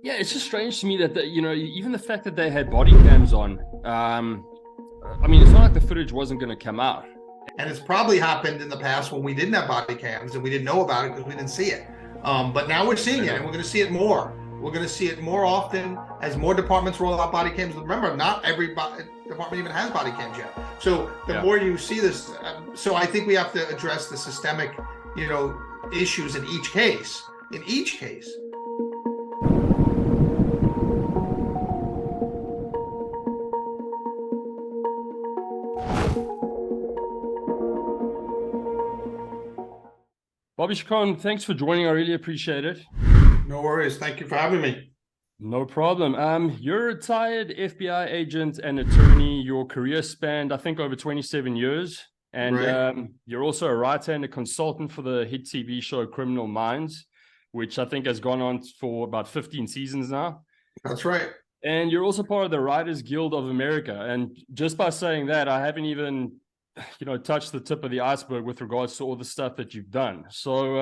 Yeah, it's just strange to me that even the fact that they had body cams on. I mean, it's not like the footage wasn't going to come out. And it's probably happened in the past when we didn't have body cams and we didn't know about it because we didn't see it. But now we're seeing it, and we're going to see it more. We're going to see it more often as more departments roll out body cams. Remember, not every department even has body cams yet. So the more you see this, so I think we have to address the systemic, issues in each case. In each case. Bobby Chacon, thanks for joining. I really appreciate it. No worries. Thank you for having me. No problem. You're a retired FBI agent and attorney. Your career spanned, I think, over 27 years. And you're also a writer and a consultant for the hit TV show Criminal Minds, which I think has gone on for about 15 seasons now. That's right. And you're also part of the Writers Guild of America. And just by saying that, I haven't even touch the tip of the iceberg with regards to all the stuff that you've done. So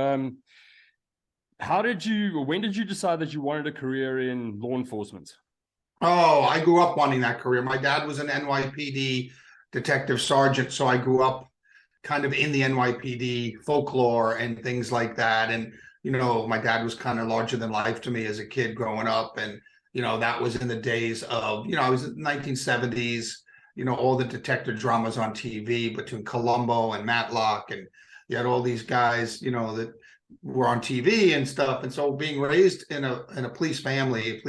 when did you decide that you wanted a career in law enforcement? Oh, I grew up wanting that career. My dad was an NYPD detective sergeant, so I grew up kind of in the NYPD folklore and things like that. And, my dad was kind of larger than life to me as a kid growing up. And, that was in the days of, I was in the 1970s, all the detective dramas on TV between Columbo and Matlock, and you had all these guys, that were on TV and stuff. And so being raised in a police family,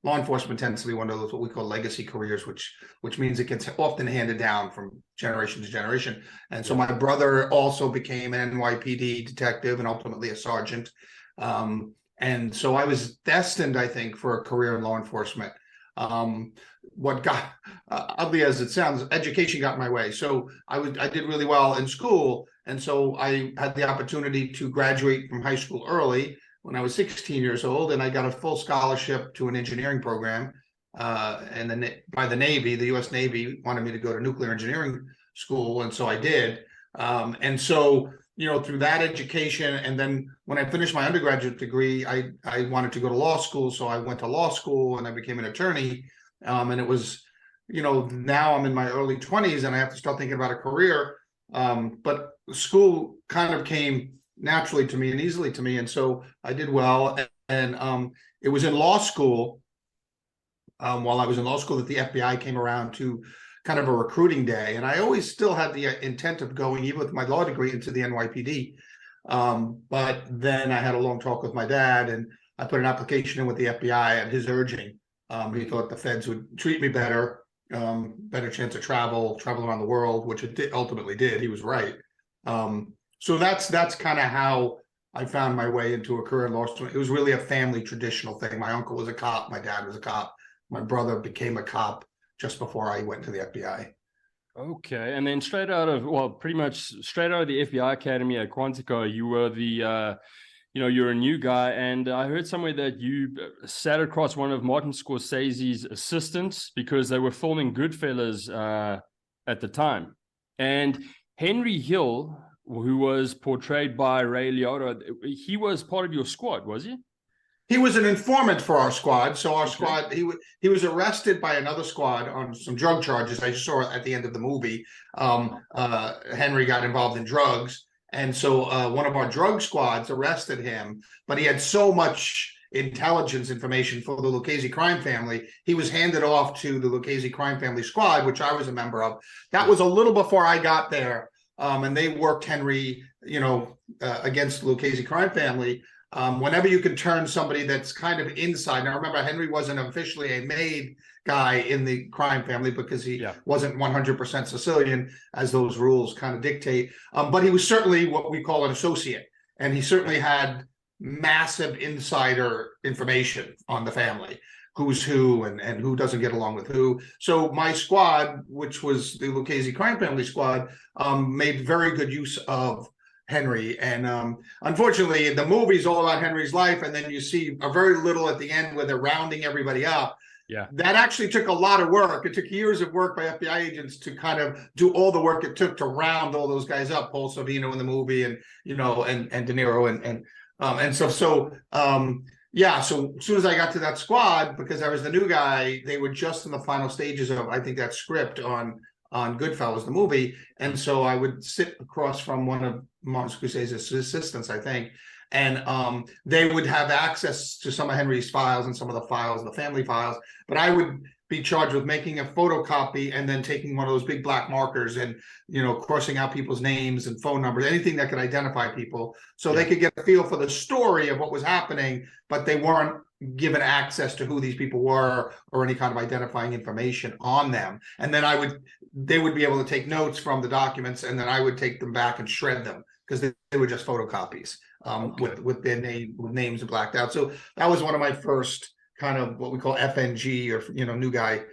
law enforcement tends to be one of those what we call legacy careers, which means it gets often handed down from generation to generation. And so my brother also became an NYPD detective and ultimately a sergeant. And so I was destined, I think, for a career in law enforcement. What got ugly as it sounds, education got in my way. So I did really well in school, and so I had the opportunity to graduate from high school early when I was 16 years old, and I got a full scholarship to an engineering program. And then by the Navy, the U.S. Navy wanted me to go to nuclear engineering school, and so I did. And so through that education, and then when I finished my undergraduate degree, I wanted to go to law school, so I went to law school and I became an attorney. And it was, now I'm in my early 20s and I have to start thinking about a career. But school kind of came naturally to me and easily to me. And so I did well. And it was in law school, while I was in law school, that the FBI came around to kind of a recruiting day. And I always still had the intent of going, even with my law degree, into the NYPD. But then I had a long talk with my dad, and I put an application in with the FBI at his urging. He thought the feds would treat me better, better chance of travel around the world, which it ultimately did. He was right. So that's kind of how I found my way into a career in law school. It was really a family traditional thing. My uncle was a cop. My dad was a cop. My brother became a cop just before I went to the FBI. Okay. And then pretty much straight out of the FBI Academy at Quantico, you were you're a new guy. And I heard somewhere that you sat across one of Martin Scorsese's assistants because they were filming Goodfellas at the time. And Henry Hill, who was portrayed by Ray Liotta, he was part of your squad, was he? He was an informant for our squad. So our squad, he was arrested by another squad on some drug charges. I saw at the end of the movie. Henry got involved in drugs. And so one of our drug squads arrested him, but he had so much intelligence information for the Luchesse crime family. He was handed off to the Luchesse crime family squad, which I was a member of. That was a little before I got there. And they worked Henry, against the Luchesse crime family. Whenever you can turn somebody that's kind of inside. Now, remember, Henry wasn't officially a made guy in the crime family because he wasn't 100% Sicilian, as those rules kind of dictate. But he was certainly what we call an associate. And he certainly had massive insider information on the family, who's who and who doesn't get along with who. So my squad, which was the Luchesse crime family squad, made very good use of Henry. And unfortunately, the movie's all about Henry's life, and then you see a very little at the end where they're rounding everybody up. Yeah, that actually took a lot of work. It took years of work by FBI agents to kind of do all the work it took to round all those guys up. Paul Sorvino in the movie, and and De Niro, and Yeah, so as soon as I got to that squad, because I was the new guy, they were just in the final stages of, I think, that script on Goodfellas, the movie. And so I would sit across from one of Martin Scorsese's assistants, I think, and they would have access to some of Henry's files and some of the files, the family files, but I would be charged with making a photocopy and then taking one of those big black markers and, you know, crossing out people's names and phone numbers, anything that could identify people, so they could get a feel for the story of what was happening, but they weren't given access to who these people were or any kind of identifying information on them. And then they would be able to take notes from the documents, and then I would take them back and shred them, because they were just photocopies with their names blacked out. So that was one of my first kind of what we call FNG, or, you know, new guy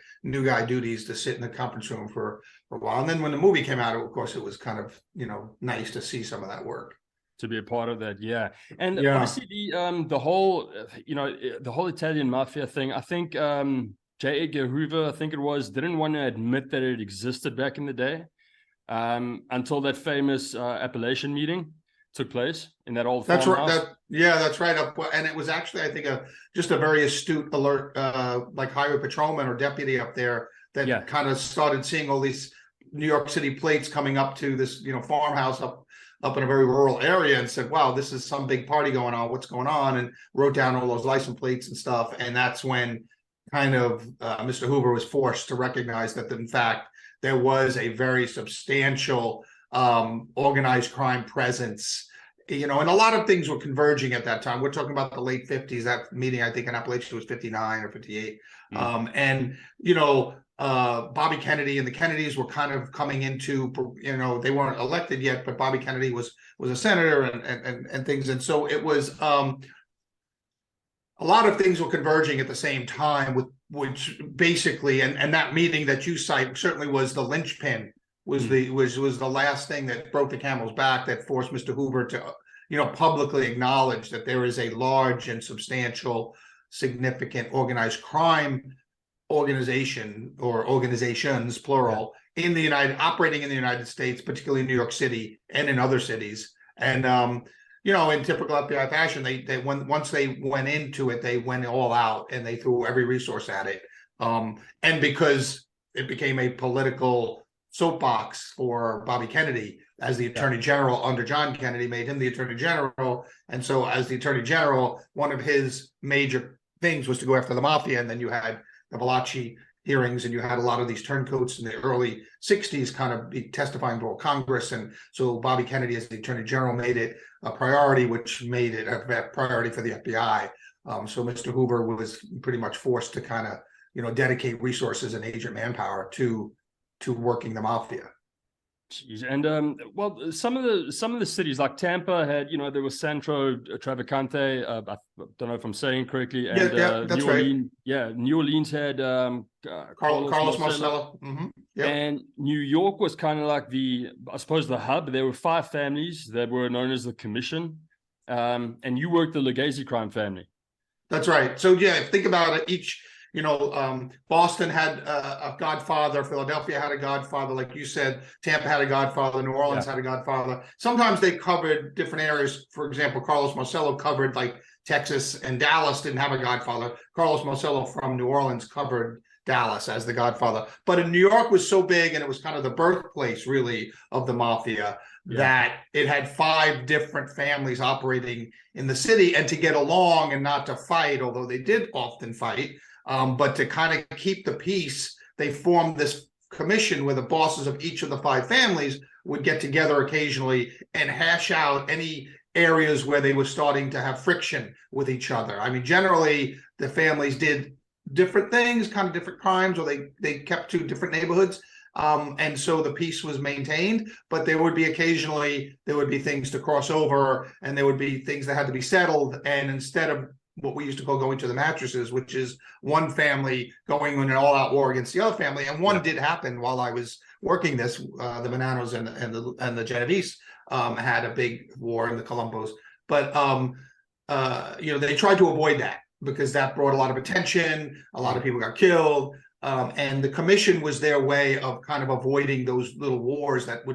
duties, to sit in the conference room for a while. And then when the movie came out, of course, it was kind of, you know, nice to see some of that work, to be a part of that. Yeah. And obviously the whole, you know, the whole Italian mafia thing, I think J. Edgar Hoover, I think it was, didn't want to admit that it existed back in the day, until that famous Appalachian meeting took place in that old farmhouse. That's right. And it was actually, I think, just a very astute alert, like highway patrolman or deputy up there that kind of started seeing all these New York City plates coming up to this, you know, farmhouse up in a very rural area, and said, wow, this is some big party going on. What's going on? And wrote down all those license plates and stuff. And that's when kind of Mr. Hoover was forced to recognize that, in fact, there was a very substantial organized crime presence, you know, and a lot of things were converging at that time. We're talking about the late 50s. That meeting, I think, in Appalachia was 59 or 58. And, you know, Bobby Kennedy and the Kennedys were kind of coming into, you know, they weren't elected yet, but Bobby Kennedy was a senator and things. And so it was a lot of things were converging at the same time, with which basically, and that meeting that you cite certainly was the linchpin, was the last thing that broke the camel's back, that forced Mr. Hoover to, you know, publicly acknowledge that there is a large and substantial, significant organized crime organization, or organizations plural, operating in the United States, particularly in New York City and in other cities. And you know, in typical FBI fashion, once they went into it, they went all out and they threw every resource at it. And because it became a political soapbox for Bobby Kennedy as the Attorney General under John Kennedy, made him the Attorney General. And so as the Attorney General, one of his major things was to go after the Mafia. And then you had the Valachi hearings, and you had a lot of these turncoats in the early 60s kind of be testifying to Congress. And so Bobby Kennedy, as the Attorney General, made it a priority, which made it a priority for the FBI. So Mr. Hoover was pretty much forced to kind of, you know, dedicate resources and agent manpower to working the Mafia. Jeez. And well, some of the cities like Tampa had, you know, there was Centro Travacante. I don't know if I'm saying it correctly. And that's New Orleans, New Orleans had Carlos Marcello. And New York was kind of like I suppose the hub. There were 5 families that were known as the Commission, and you worked the Luchesse crime family. That's right. So think about it. Each, you know, Boston had a godfather, Philadelphia had a godfather, like you said, Tampa had a godfather, New Orleans had a godfather. Sometimes they covered different areas. For example, Carlos Marcello covered like Texas, and Dallas didn't have a godfather. Carlos Marcello from New Orleans covered Dallas as the godfather. But in New York was so big, and it was kind of the birthplace, really, of the Mafia, that it had 5 different families operating in the city, and to get along and not to fight, although they did often fight, but to kind of keep the peace, they formed this commission where the bosses of each of the 5 families would get together occasionally and hash out any areas where they were starting to have friction with each other. I mean, generally, the families did different things, kind of different crimes, or they kept to different neighborhoods. And so the peace was maintained, but there would be occasionally, there would be things to cross over, and there would be things that had to be settled. And instead of what we used to call going to the mattresses, which is one family going in an all-out war against the other family, and one did happen while I was working this, the Bonanos and the Genovese had a big war in the Colombos. But you know, they tried to avoid that, because that brought a lot of attention. A lot of people got killed. And the commission was their way of kind of avoiding those little wars that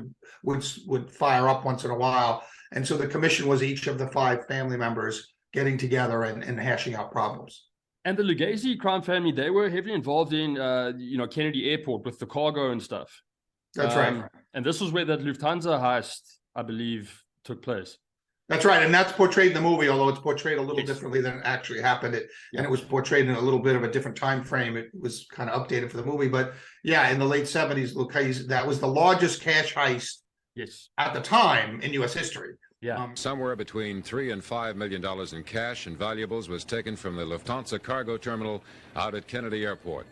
would fire up once in a while. And so the commission was each of the 5 family members getting together and hashing out problems. And the Luchesse crime family, they were heavily involved in, Kennedy Airport with the cargo and stuff. That's right. And this was where that Lufthansa heist, I believe, took place. That's right, and that's portrayed in the movie, although it's portrayed a little differently than it actually happened. And it was portrayed in a little bit of a different time frame. It was kind of updated for the movie, but yeah, in the late 70s, Luchesse, that was the largest cash heist at the time in U.S. history. Yeah, somewhere between $3 and $5 million in cash and valuables was taken from the Lufthansa cargo terminal out at Kennedy Airport.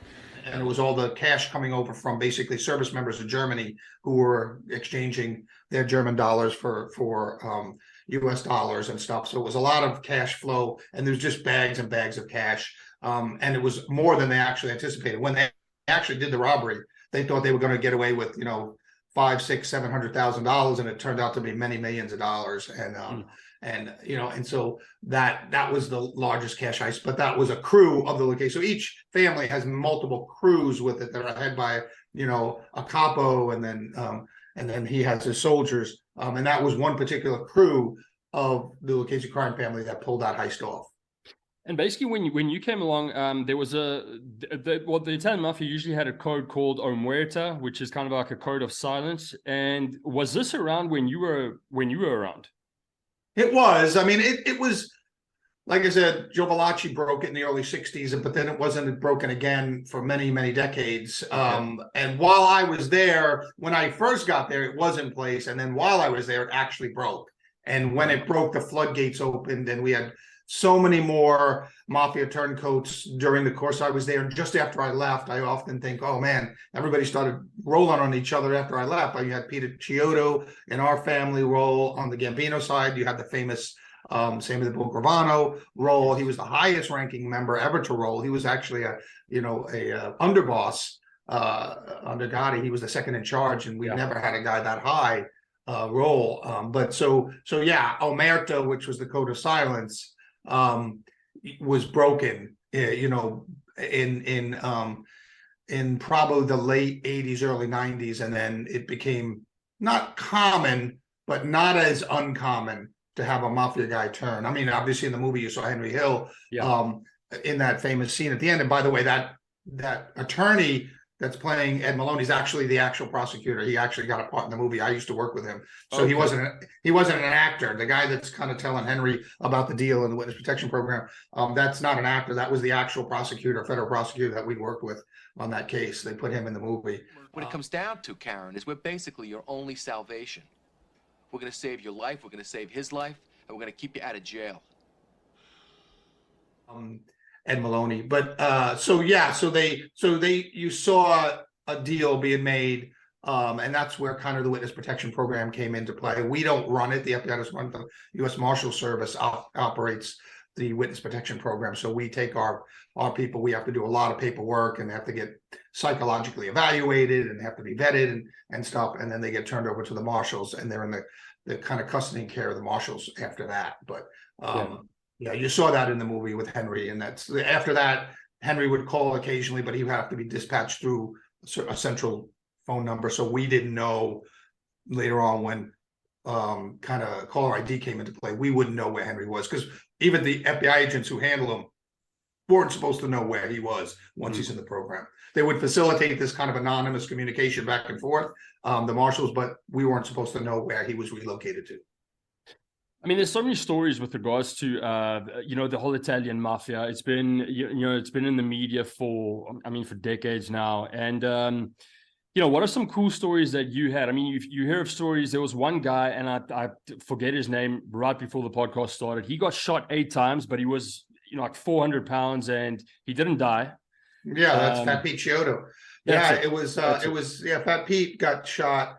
And it was all the cash coming over from basically service members of Germany who were exchanging their German dollars for U.S. dollars and stuff. So it was a lot of cash flow, and there's just bags and bags of cash. And it was more than they actually anticipated. When they actually did the robbery, they thought they were going to get away with, $500,000, $600,000, $700,000, and it turned out to be many millions of dollars. And so that was the largest cash heist. But that was a crew of the Luchesse. So each family has multiple crews with it that are headed by a capo, and then he has his soldiers. And that was one particular crew of the Luchesse crime family that pulled that heist off. And basically, when you came along, there was the Italian Mafia usually had a code called Omerta, which is kind of like a code of silence. And was this around when you were around? It was. I mean, it was, like I said, Joe Valachi broke it in the early 60s, but then it wasn't broken again for many, many decades. Okay. And while I was there, when I first got there, it was in place. And then while I was there, it actually broke. And when it broke, the floodgates opened, and we had so many more Mafia turncoats during the course I was there. And just after I left, I often think, oh man, everybody started rolling on each other after I left. You had Peter Chiodo in our family roll. On the Gambino side, you had the famous Sammy the Bull Gravano roll. He was the highest ranking member ever to roll. He was actually a underboss under Gotti. He was the second in charge, and we never had a guy that high roll. But so yeah, Omerta, which was the code of silence, was broken, in probably the late 80s, early 90s, and then it became not common, but not as uncommon to have a Mafia guy turn. I mean, obviously in the movie you saw Henry Hill in that famous scene at the end. And by the way, that attorney that's playing Ed Maloney is actually the actual prosecutor. He actually got a part in the movie. I used to work with him. So okay. he wasn't an actor. The guy that's kind of telling Henry about the deal in the witness protection program, that's not an actor. That was the actual prosecutor, federal prosecutor that we worked with on that case. They put him in the movie. What it comes down to, Karen, is we're basically your only salvation. We're going to save your life, we're going to save his life, and we're going to keep you out of jail. Ed Maloney. But you saw a deal being made, and that's where kind of the witness protection program came into play. We don't run it. The FBI doesn't run it. The U.S. Marshal Service operates the witness protection program. So we take our people, we have to do a lot of paperwork, and they have to get psychologically evaluated, and they have to be vetted and stuff, and then they get turned over to the marshals, and they're in the kind of custody and care of the marshals after that. But yeah, you saw that in the movie with Henry, and that's after that, Henry would call occasionally, but he would have to be dispatched through a central phone number. So we didn't know later on when kind of caller ID came into play, we wouldn't know where Henry was, because even the FBI agents who handle him weren't supposed to know where he was once he's in the program. They would facilitate this kind of anonymous communication back and forth, the marshals, but we weren't supposed to know where he was relocated to. I mean, there's so many stories with regards to, the whole Italian mafia. It's been, it's been in the media for decades now. And, what are some cool stories that you had? I mean, you hear of stories. There was one guy, and I forget his name right before the podcast started. He got shot 8 times, but he was, like 400 pounds, and he didn't die. Yeah, that's Fat Pete Chiodo. Yeah, Fat Pete got shot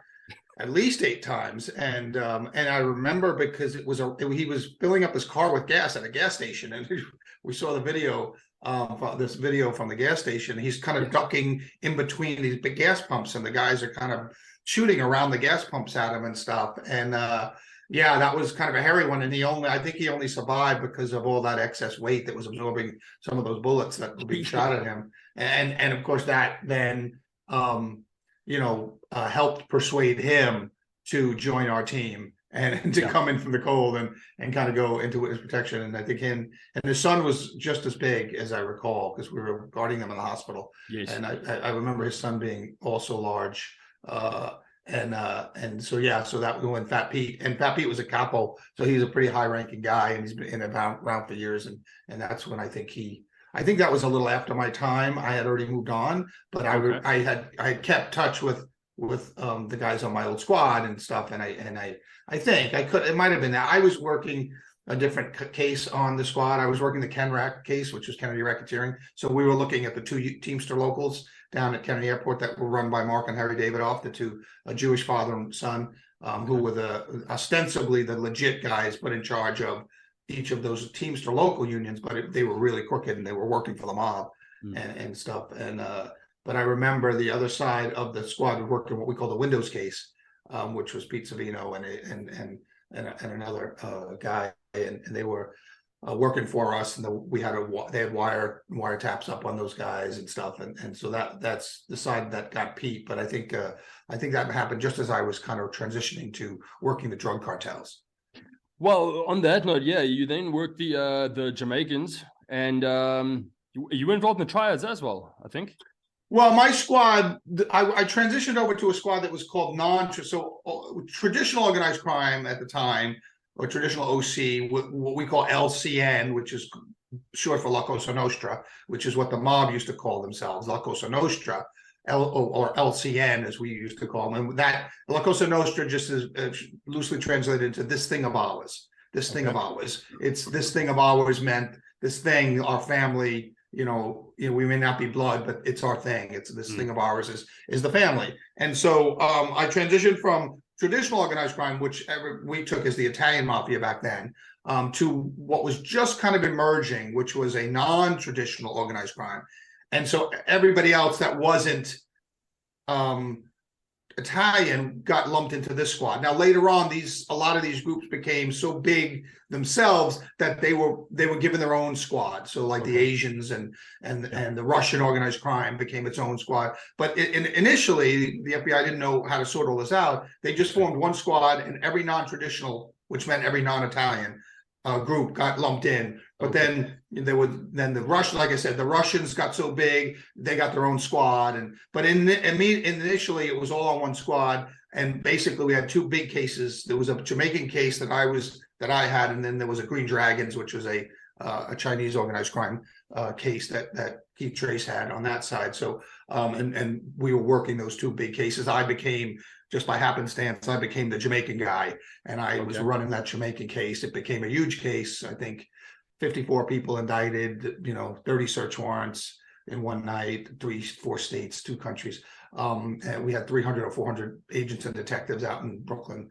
at least 8 times, and I remember because he was filling up his car with gas at a gas station, and we saw the video, this video from the gas station. He's kind of ducking in between these big gas pumps, and the guys are kind of shooting around the gas pumps at him and stuff. And that was kind of a hairy one, and I think he only survived because of all that excess weight that was absorbing some of those bullets that were being shot at him, and of course that then helped persuade him to join our team and to come in from the cold and kind of go into witness protection. And I think and his son was just as big, as I recall, because we were guarding them in the hospital. Yes. And I remember his son being also large. And so so that we went Fat Pete, and Fat Pete was a capo, so he's a pretty high ranking guy, and he's been around for years, and that's when I think that was a little after my time. I had already moved on, but I had kept touch with the guys on my old squad and stuff, and I think it might have been that I was working a different case on the squad. I was working the Kenrack case, which was Kennedy racketeering. So we were looking at the two Teamster locals down at Kennedy Airport that were run by Mark and Harry Davidoff, the two, a Jewish father and son, who were ostensibly the legit guys, but in charge of each of those Teamster local unions, but they were really crooked and they were working for the mob and stuff. And but I remember the other side of the squad working what we call the Windows case, which was Pete Savino and another guy, and they were working for us, and they had wiretaps up on those guys and stuff, and so that's the side that got Pete. But I think that happened just as I was kind of transitioning to working the drug cartels. Well, on that note, you then worked the Jamaicans, and you were involved in the triads as well, I think. Well, my squad, I transitioned over to a squad that was called traditional organized crime at the time, or traditional OC, what we call LCN, which is short for La Cosa Nostra, which is what the mob used to call themselves, La Cosa Nostra, or LCN, as we used to call them. And that La Cosa Nostra just is loosely translated into this thing of ours. This thing of ours. It's this thing of ours meant this thing, our family. You know, we may not be blood, but it's our thing. It's this thing of ours is the family. And so I transitioned from traditional organized crime, which we took as the Italian Mafia back then, to what was just kind of emerging, which was a non-traditional organized crime. And so everybody else that wasn't Italian got lumped into this squad. Now later on, a lot of these groups became so big themselves that they were given their own squad. So like the Asians and the Russian organized crime became its own squad. But initially, the FBI didn't know how to sort all this out. They just formed one squad, and every non-traditional, which meant every non-Italian group, got lumped in. But then the Russian, like I said, the Russians got so big, they got their own squad. But initially it was all on one squad, and basically we had two big cases. There was a Jamaican case that I had, and then there was a Green Dragons, which was a Chinese organized crime case that Keith Trace had on that side. So and we were working those two big cases. I became, just by happenstance, I became the Jamaican guy, and I was running that Jamaican case. It became a huge case. I think 54 people indicted, 30 search warrants in one night, 4 states, 2 countries. And we had 300 or 400 agents and detectives out in Brooklyn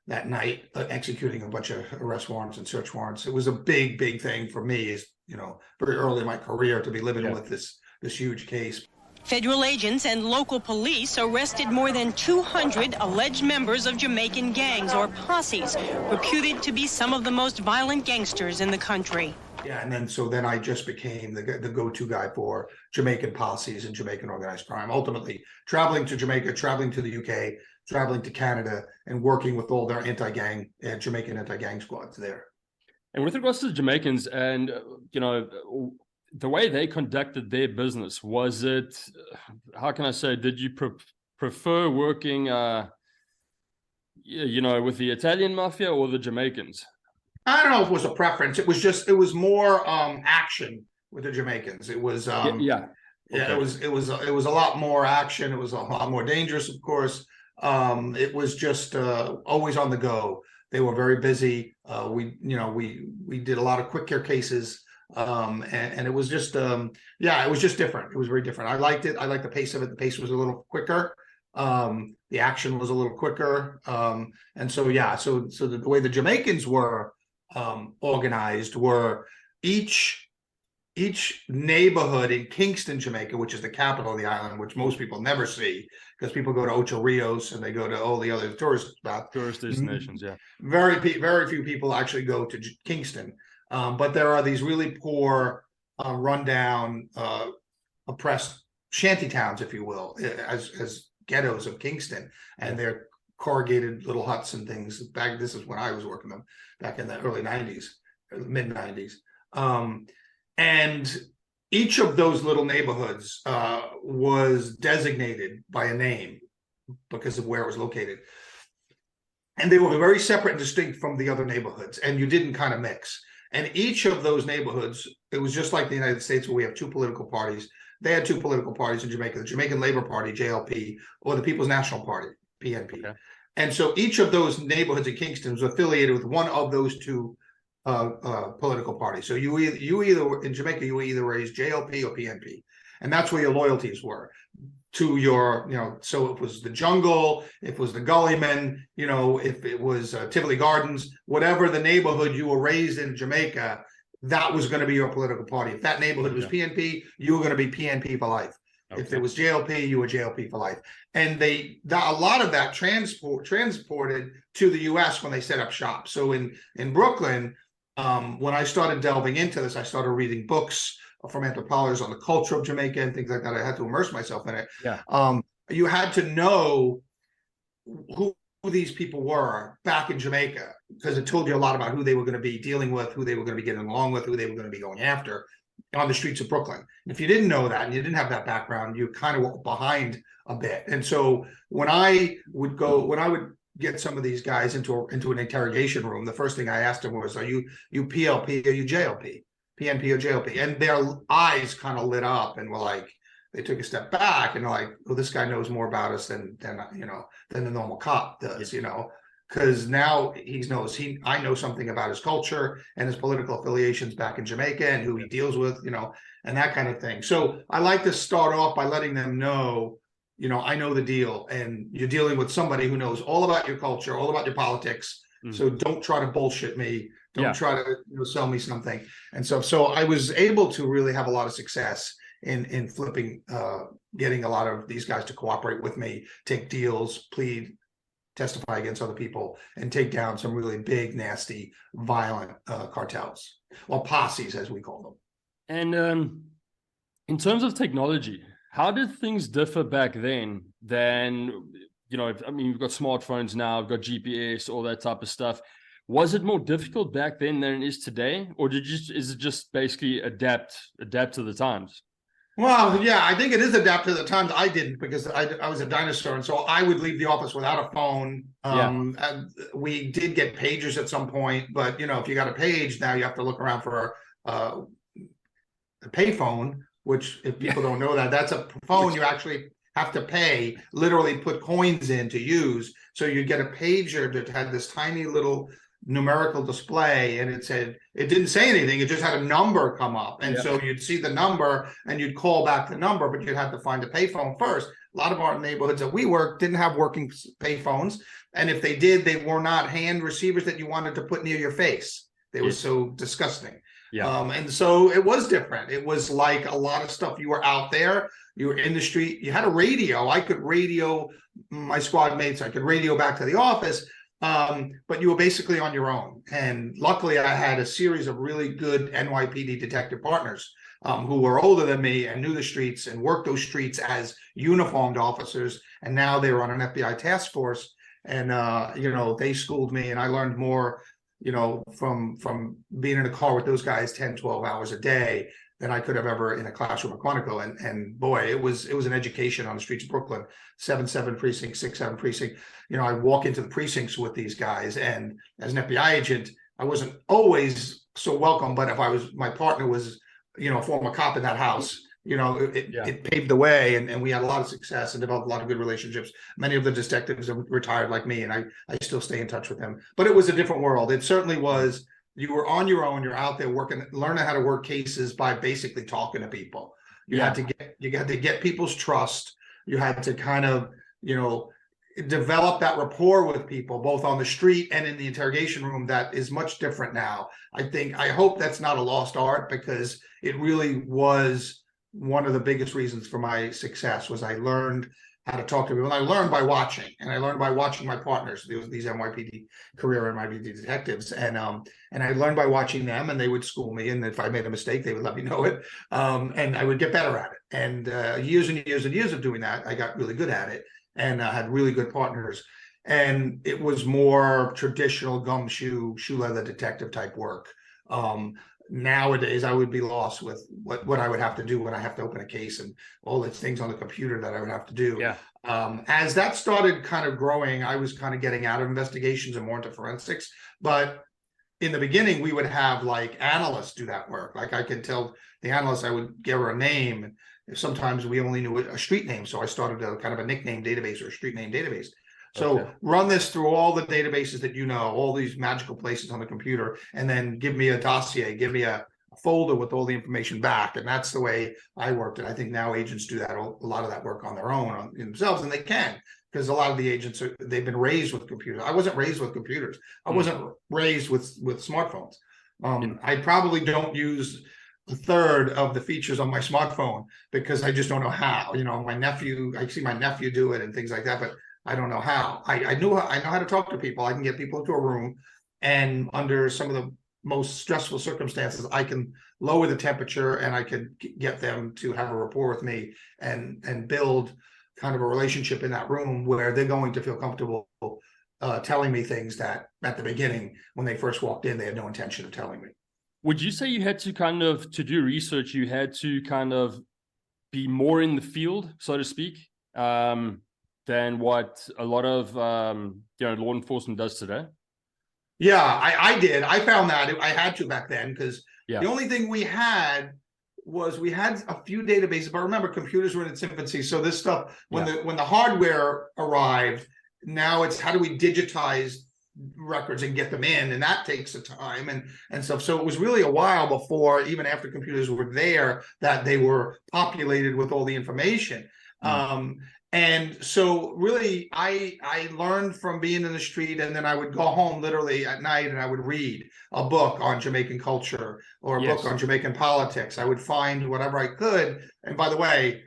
that night, executing a bunch of arrest warrants and search warrants. It was a big, big thing for me, very early in my career, to be living with this huge case. Federal agents and local police arrested more than 200 alleged members of Jamaican gangs, or posses, reputed to be some of the most violent gangsters in the country. Yeah, and then I just became the go-to guy for Jamaican posses and Jamaican organized crime, ultimately traveling to Jamaica, traveling to the UK, traveling to Canada, and working with all their anti-gang, Jamaican anti-gang squads there. And with regards to the Jamaicans and, the way they conducted their business, was it, how can I say, did you prefer working, with the Italian Mafia or the Jamaicans? I don't know if it was a preference. It was more action with the Jamaicans. It was it was a lot more action. It was a lot more dangerous, of course. It was just always on the go. They were very busy. We did a lot of quick care cases. And it was just it was just different. It was very different. I liked it. I liked the pace of it. The pace was a little quicker. The action was a little quicker. And so the way the Jamaicans were organized were each neighborhood in Kingston, Jamaica, which is the capital of the island, which most people never see, because people go to Ocho Rios and they go to all the other tourist destinations. Yeah, very few people actually go to Kingston. But there are these really poor, rundown, oppressed shanty towns, if you will, as ghettos of Kingston, and they're corrugated little huts and things. This is when I was working them back in the early 90s, mid 90s. And each of those little neighborhoods was designated by a name because of where it was located. And they were very separate and distinct from the other neighborhoods, and you didn't kind of mix. And each of those neighborhoods, it was just like the United States, where we have two political parties. They had two political parties in Jamaica, the Jamaican Labor Party, JLP, or the People's National Party, PNP. Okay. And so each of those neighborhoods in Kingston was affiliated with one of those two political parties. So you either in Jamaica, you either raised JLP or PNP. And that's where your loyalties were to your, so it was the Jungle, if it was the Gullymen, if it was Tivoli Gardens, whatever the neighborhood you were raised in Jamaica, that was going to be your political party. If that neighborhood was PNP, you were going to be PNP for life. Okay. If it was JLP, you were JLP for life. And a lot of that transported to the U.S. when they set up shop. So in Brooklyn, when I started delving into this, I started reading books from anthropologists on the culture of Jamaica and things like that. I had to immerse myself in it. Yeah. You had to know who these people were back in Jamaica, because it told you a lot about who they were going to be dealing with, who they were going to be getting along with, who they were going to be going after on the streets of Brooklyn. And if you didn't know that and you didn't have that background, you kind of were behind a bit. And so when I would get some of these guys into an interrogation room, the first thing I asked them was, are you PLP, are you JLP? PNP or JLP? And their eyes kind of lit up and were like, they took a step back and they're like, well, this guy knows more about us than the normal cop does, because now I know something about his culture and his political affiliations back in Jamaica and who he deals with, and that kind of thing. So I like to start off by letting them know, I know the deal, and you're dealing with somebody who knows all about your culture, all about your politics. Mm-hmm. So don't try to bullshit me. Don't try to sell me something. And so I was able to really have a lot of success in flipping, getting a lot of these guys to cooperate with me, take deals, plead, testify against other people, and take down some really big, nasty, violent cartels, or posses, as we call them. And in terms of technology, how did things differ back then than, you've got smartphones now, you've got GPS, all that type of stuff. Was it more difficult back then than it is today? Or is it just basically adapt to the times? Well, yeah, I think it is adapt to the times. I didn't, because I was a dinosaur, and so I would leave the office without a phone. We did get pagers at some point, but if you got a page, now you have to look around for a payphone, which, if people don't know that's a phone you actually have to pay, literally put coins in to use. So you get a pager that had this tiny little numerical display, and it didn't say anything, it just had a number come up, and so you'd see the number and you'd call back the number, but you'd have to find a payphone first. A lot of our neighborhoods that we worked didn't have working payphones, and if they did, they were not hand receivers that you wanted to put near your face. They were so disgusting. And so it was different. It was like a lot of stuff. You were out there, you were in the street, you had a radio. I could radio my squad mates, I could radio back to the office. But you were basically on your own. And luckily I had a series of really good NYPD detective partners who were older than me and knew the streets and worked those streets as uniformed officers. And now they were on an FBI task force, and they schooled me, and I learned more, from being in a car with those guys 10, 12 hours a day than I could have ever in a classroom at Quantico. And boy, it was an education on the streets of Brooklyn, 7-7 precinct, 6-7 precinct. I walk into the precincts with these guys, and as an FBI agent, I wasn't always so welcome, but if my partner was, a former cop in that house, it paved the way, and we had a lot of success and developed a lot of good relationships. Many of the detectives have retired like me, and I still stay in touch with them. But it was a different world. It certainly was. You were on your own. You're out there working, learning how to work cases by basically talking to people. You had to get people's trust. You had to kind of, develop that rapport with people, both on the street and in the interrogation room. That is much different now. I hope that's not a lost art, because it really was one of the biggest reasons for my success. Was I learned how to talk to people, and I learned by watching, and I learned by watching my partners, these NYPD career NYPD detectives, and I learned by watching them, and they would school me, and if I made a mistake, they would let me know it, and I would get better at it. And years and years and years of doing that, I got really good at it, and I had really good partners. and it was more traditional gumshoe, shoe leather detective type work. Nowadays, I would be lost with what I would have to do when I have to open a case and all these things on the computer that I would have to do. Yeah. As that started kind of growing, I was kind of getting out of investigations and more into forensics. But in the beginning, we would have like analysts do that work. Like I could tell the analyst, I would give her a name. Sometimes we only knew a street name. So I started a kind of a nickname database or a street name database. So run this through all the databases that you know, all these magical places on the computer, and then give me a dossier, give me a folder with all the information back. And that's the way I worked. And I think now agents do that, a lot of that work on their own, themselves, and they can, because a lot of the agents, they've been raised with computers. I wasn't raised with computers. I wasn't raised with smartphones. I probably don't use a third of the features on my smartphone because I just don't know how. You know, I see my nephew do it and things like that, but I don't know how. I know how to talk to people. I can get people into a room, and under some of the most stressful circumstances, I can lower the temperature and I could get them to have a rapport with me and build kind of a relationship in that room where they're going to feel comfortable telling me things that at the beginning, when they first walked in, they had no intention of telling me. Would you say you had to kind of, to do research, you had to kind of be more in the field, so to speak, than what a lot of law enforcement does today? Yeah, I did. I found that I had to back then, because the only thing we had was we had a few databases, but remember, computers were in its infancy. So this stuff, when the hardware arrived, now it's how do we digitize records and get them in, and that takes a time and stuff. So it was really a while before, even after computers were there, that they were populated with all the information. And so really, I learned from being in the street, and then I would go home literally at night and I would read a book on Jamaican culture or a book on Jamaican politics. I would find whatever I could. And by the way,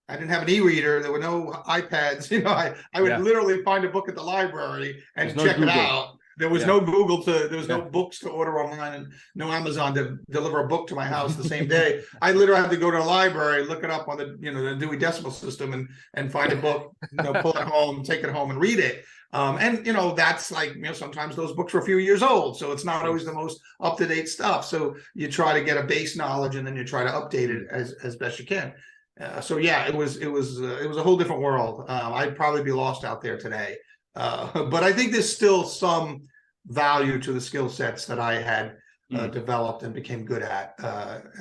I didn't have an e-reader. There were no iPads. You know, I would literally find a book at the library and check it out. There was no Google there was no books to order online, and no Amazon to deliver a book to my house the same day. I literally had to go to a library, look it up on the Dewey Decimal System, and find a book, pull it home, take it home, and read it. And that's like, sometimes those books were a few years old, so it's not always the most up-to-date stuff. So you try to get a base knowledge, and then you try to update it as best you can. So yeah, it was a whole different world. I'd probably be lost out there today. But I think there's still some value to the skill sets that I had developed and became good at.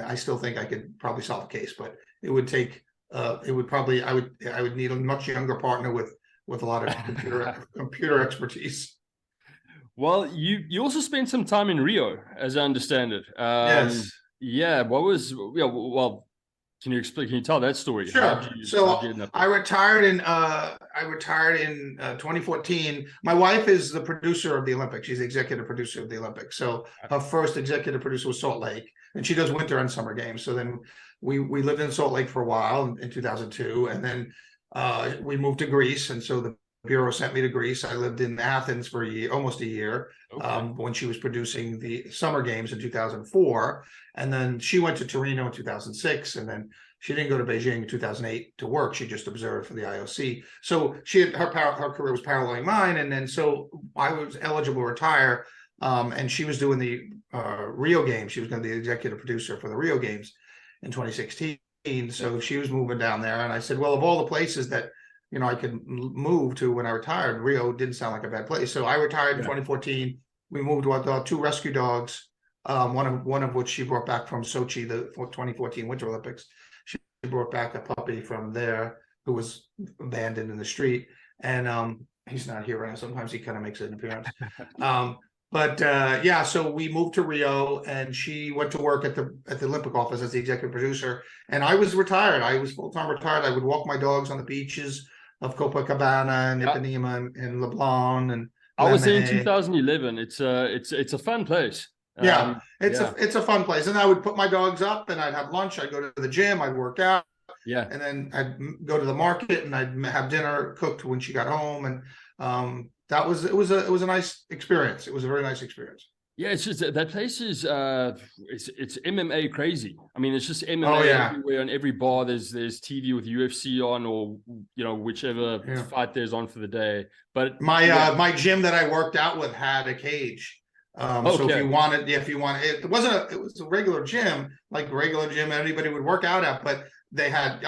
I still think I could probably solve a case, but it would take. I would need a much younger partner with a lot of computer expertise. Well, you also spent some time in Rio, as I understand it. Yes. Yeah. What was? Yeah. Well. Can you tell that story? Sure. I retired in 2014. My wife is the producer of the Olympics. She's the executive producer of the Olympics. So her first executive producer was Salt Lake, and she does winter and summer games. So then we lived in Salt Lake for a while in 2002, and then we moved to Greece. And so the Bureau sent me to Greece. I lived in Athens for almost a year, when she was producing the summer games in 2004. And then she went to Torino in 2006. And then she didn't go to Beijing in 2008 to work. She just observed for the IOC. So her career was paralleling mine. And then so I was eligible to retire. And she was doing the Rio games. She was going to be the executive producer for the Rio games in 2016. So she was moving down there. And I said, well, of all the places that I could move to when I retired, Rio didn't sound like a bad place. So I retired in 2014. We moved with 2 rescue dogs, one of which she brought back from Sochi, the 2014 Winter Olympics. She brought back a puppy from there who was abandoned in the street. And he's not here right now. Sometimes he kind of makes an appearance. So we moved to Rio, and she went to work at the Olympic office as the executive producer. And I was retired. I was full-time retired. I would walk my dogs on the beaches of Copacabana and Ipanema and Leblon and I was there in 2011. It's a fun place. It's a fun place. And I would put my dogs up, and I'd have lunch. I'd go to the gym. I'd work out. Yeah. And then I'd go to the market, and I'd have dinner cooked when she got home. And it was a nice experience. It was a very nice experience. Yeah, it's just that place is it's MMA crazy. I mean, it's just MMA everywhere. On every bar there's TV with UFC on, or whichever fight there's on for the day. But my gym that I worked out with had a cage. So if you wanted, it was a regular gym, like regular gym anybody would work out at, but they had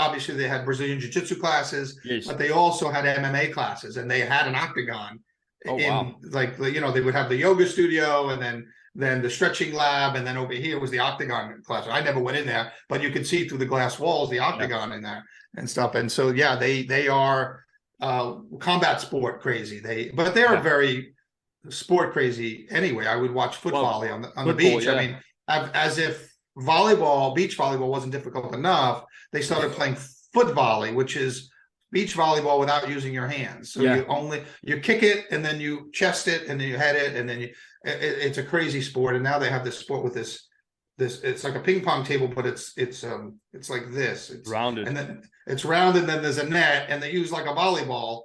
Brazilian Jiu-Jitsu classes, but they also had MMA classes, and they had an octagon. Like, they would have the yoga studio, and then the stretching lab, and then over here was the octagon class. I never went in there, but you could see through the glass walls the octagon in there and stuff. And so they are combat sport crazy. They are very sport crazy anyway. I would watch foot volley on the beach. I mean, as if beach volleyball wasn't difficult enough, they started playing foot volley, which is beach volleyball without using your hands. So you kick it, and then you chest it, and then you head it, and then it's a crazy sport. And now they have this sport with this it's like a ping pong table, but it's like this. It's rounded, and then it's rounded, and then there's a net, and they use like a volleyball,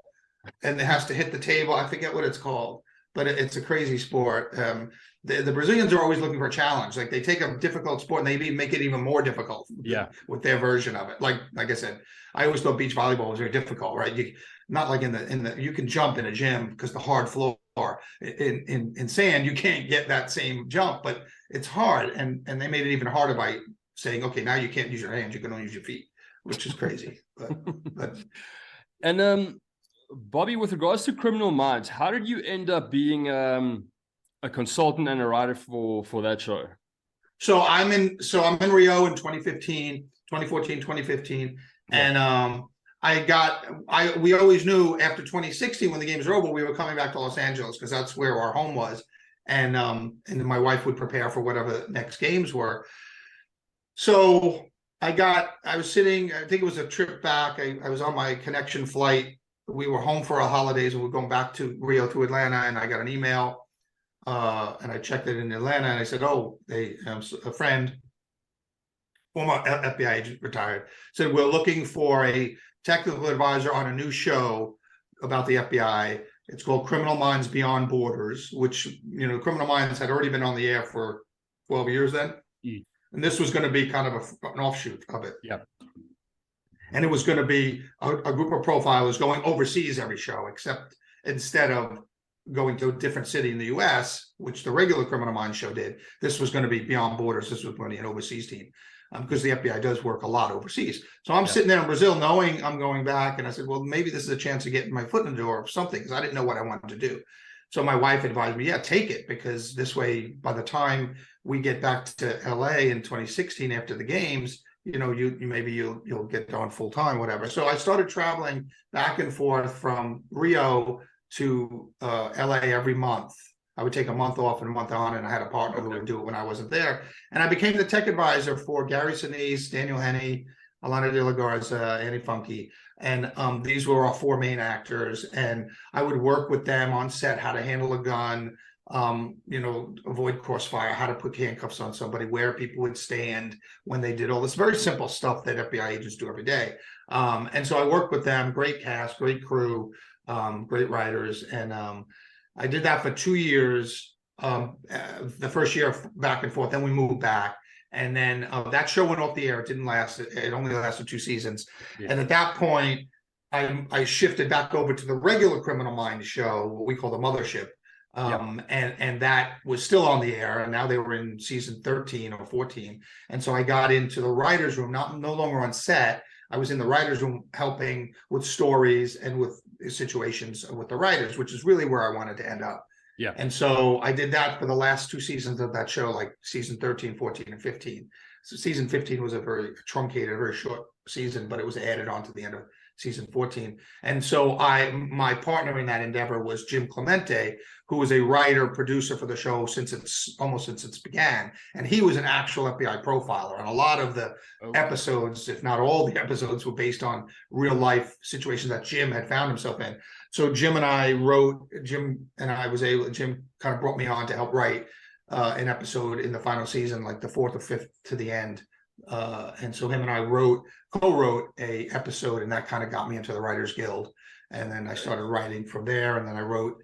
and it has to hit the table. I forget what it's called, but it's a crazy sport. The Brazilians are always looking for a challenge. Like, they take a difficult sport and they make it even more difficult. With their version of it. Like I said, I always thought beach volleyball was very difficult, right? Not like in the you can jump in a gym because the hard floor. In sand, you can't get that same jump, but it's hard. And they made it even harder by saying, okay, now you can't use your hands, you can only use your feet, which is crazy. But and Bobby, with regards to Criminal Minds, how did you end up being a consultant and a writer for that show? So I'm in Rio in 2014, 2015. And we always knew after 2016, when the games were over, we were coming back to Los Angeles because that's where our home was. And my wife would prepare for whatever the next games were. So I was sitting, I think it was a trip back. I was on my connection flight. We were home for our holidays, and we were going back to Rio through Atlanta, and I got an email. And I checked it in Atlanta, and I said, a friend, former FBI agent, retired, said, we're looking for a technical advisor on a new show about the FBI. It's called Criminal Minds Beyond Borders, which, Criminal Minds had already been on the air for 12 years then. And this was going to be kind of an offshoot of it. And it was going to be a group of profilers going overseas every show, except instead of going to a different city in the U.S., which the regular Criminal Minds show did, this was going to be Beyond Borders. This was going to be an overseas team, because the FBI does work a lot overseas. So I'm sitting there in Brazil knowing I'm going back, and I said, well, maybe this is a chance to get my foot in the door of something, because I didn't know what I wanted to do. So my wife advised me, take it, because this way, by the time we get back to LA in 2016 after the games, you'll get on full time, whatever. So I started traveling back and forth from Rio to LA every month. I would take a month off and a month on, and I had a partner who would do it when I wasn't there. And I became the tech advisor for Gary Sinise, Daniel Henney, Alana De La Garza, Annie Funky. And these were our four main actors. And I would work with them on set, how to handle a gun, avoid crossfire, how to put handcuffs on somebody, where people would stand when they did all this very simple stuff that FBI agents do every day. And so I worked with them, great cast, great crew, great writers. And I did that for 2 years. The first year back and forth, then we moved back. And then that show went off the air. It didn't last. It only lasted 2 seasons. And at that point, I shifted back over to the regular Criminal Minds show, what we call the Mothership. And that was still on the air, and now they were in season 13 or 14. And so I got into the writer's room, no longer on set. I was in the writer's room helping with stories and with situations with the writers, which is really where I wanted to end up. And so I did that for the last 2 seasons of that show, like season 13, 14, and 15. So season 15 was a very truncated, very short season, but it was added on to the end of season 14. And so my partner in that endeavor was Jim Clemente, who was a writer, producer for the show since it began. And he was an actual FBI profiler. And a lot of the episodes, if not all the episodes, were based on real life situations that Jim had found himself in. So Jim kind of brought me on to help write an episode in the final season, like the 4th or 5th to the end. And so him and I co-wrote a episode, and that kind of got me into the Writers Guild. And then I started writing from there. And then I wrote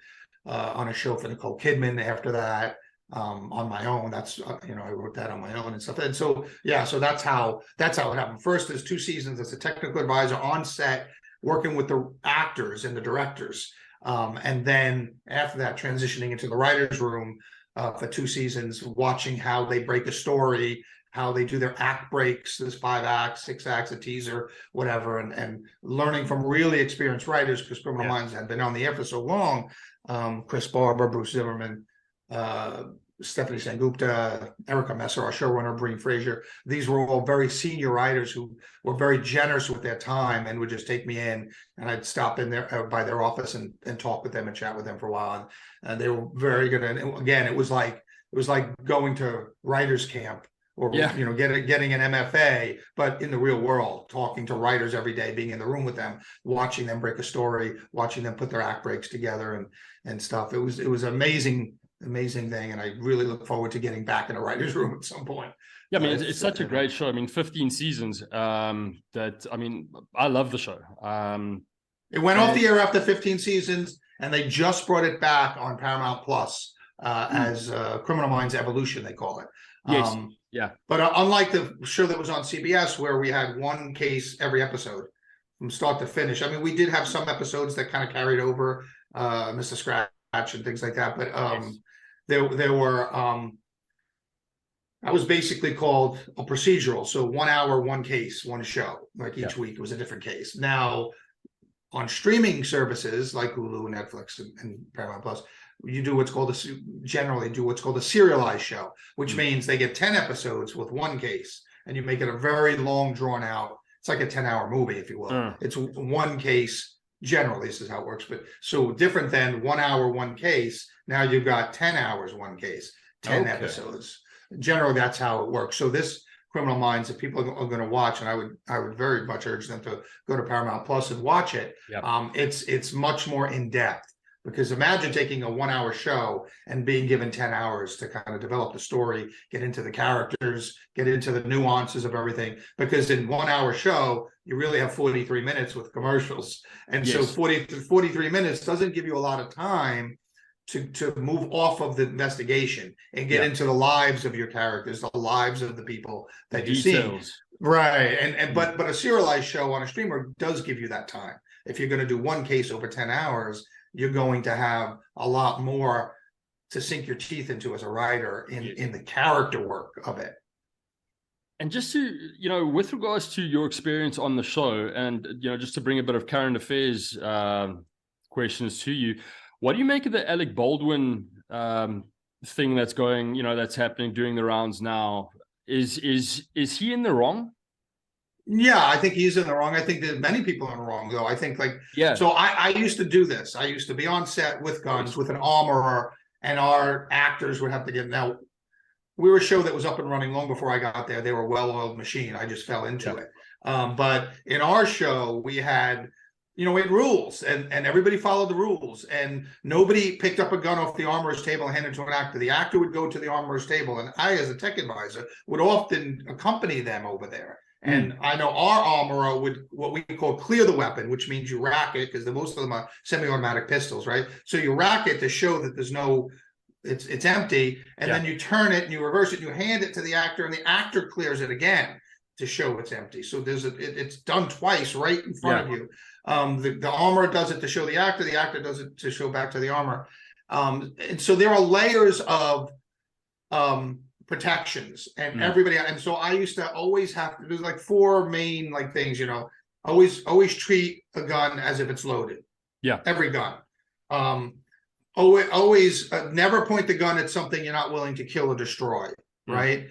on a show for Nicole Kidman after that. on my own. That's I wrote that on my own and stuff. And so so that's how it happened. First, there's 2 seasons as a technical advisor on set, working with the actors and the directors, and then after that, transitioning into the writers' room for 2 seasons, watching how they break a story, how they do their act breaks. There's 5 acts, 6 acts, a teaser, whatever, and learning from really experienced writers, because Criminal Minds had been on the air for so long. Chris Barber, Bruce Zimmerman, Stephanie Sangupta, Erica Messer, our showrunner, Breen Fraser. These were all very senior writers who were very generous with their time and would just take me in, and I'd stop in there by their office and talk with them and chat with them for a while. And they were very good. And again, it was like going to writers camp, or getting an MFA, but in the real world, talking to writers every day, being in the room with them, watching them break a story, watching them put their act breaks together and stuff. It was amazing thing, and I really look forward to getting back in a writer's room at some point. Yeah, I mean, it's such a great show. I mean, 15 seasons. I love the show. It went off the air after 15 seasons, and they just brought it back on Paramount Plus as Criminal Minds Evolution, they call it. Yes. But unlike the show that was on CBS, where we had 1 case every episode from start to finish. I mean, we did have some episodes that kind of carried over, Mr. Scratch and things like that. But there were that was basically called a procedural. So 1 hour, 1 case, 1 show. Like each week was a different case. Now, on streaming services like Hulu, Netflix, and Paramount Plus, you do what's called a serialized show, which means they get 10 episodes with 1 case, and you make it a very long, drawn out. It's like a 10-hour movie, if you will. It's 1 case. Generally, this is how it works. But so different than 1 hour, 1 case. Now you've got 10 hours, 1 case, 10 episodes. Generally, that's how it works. So this Criminal Minds, if people are going to watch, and I would very much urge them to go to Paramount Plus and watch it. It's much more in depth. Because imagine taking a 1 hour show and being given 10 hours to kind of develop the story, get into the characters, get into the nuances of everything. Because in 1 hour show, you really have 43 minutes with commercials. And so 43 minutes doesn't give you a lot of time to move off of the investigation and get into the lives of your characters, the lives of the people that you see. Right. But a serialized show on a streamer does give you that time. If you're going to do 1 case over 10 hours, you're going to have a lot more to sink your teeth into as a writer in the character work of it. And just to, with regards to your experience on the show, and, just to bring a bit of current affairs questions to you, what do you make of the Alec Baldwin thing that's going, that's happening, doing the rounds now? Is he in the wrong? Yeah, I think he's in the wrong. I think that many people are in the wrong, though. I think so I used to do this. I used to be on set with guns, with an armorer, and our actors would have to get. Now, we were a show that was up and running long before I got there. They were a well-oiled machine. I just fell into it. But in our show, we had, we had rules, and everybody followed the rules, and nobody picked up a gun off the armorer's table and handed it to an actor. The actor would go to the armorer's table, and I, as a tech advisor, would often accompany them over there. And I know our armorer would, what we call clear the weapon, which means you rack it, because most of them are semi-automatic pistols, right? So you rack it to show that there's no, it's empty, and then you turn it and you reverse it, and you hand it to the actor, and the actor clears it again to show it's empty. So it's done twice right in front of you. The armorer does it to show the actor does it to show back to the armorer. And so there are layers of protections, and everybody, and so I used to always have to do like 4 main things, always treat a gun as if it's loaded. Every gun. Always never point the gun at something you're not willing to kill or destroy, right?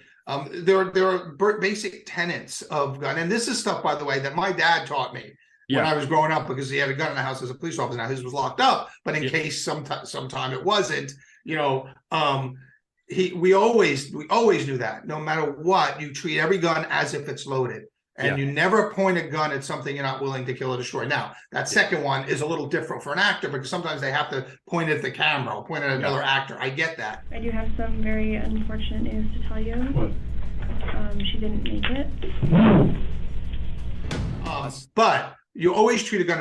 There are basic tenets of gun, and this is stuff, by the way, that my dad taught me when I was growing up, because he had a gun in the house as a police officer. Now his was locked up, but in case sometime it wasn't, we always knew that no matter what, you treat every gun as if it's loaded, and you never point a gun at something you're not willing to kill or destroy. Now, that second one is a little different for an actor, because sometimes they have to point at the camera or point at another actor. I get that. I do have some very unfortunate news to tell you. What? She didn't make it. But you always treat a gun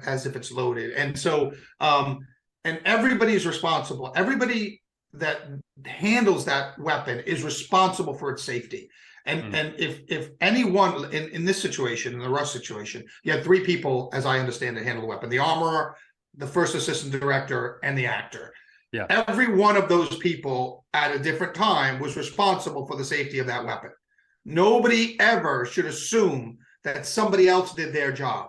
as if it's loaded, and so and everybody's responsible. Everybody that handles that weapon is responsible for its safety. And if anyone in this situation, in the Russ situation, you had three people, as I understand it, handle the weapon: the armorer, the first assistant director, and the actor. Yeah. Every one of those people at a different time was responsible for the safety of that weapon. Nobody ever should assume that somebody else did their job.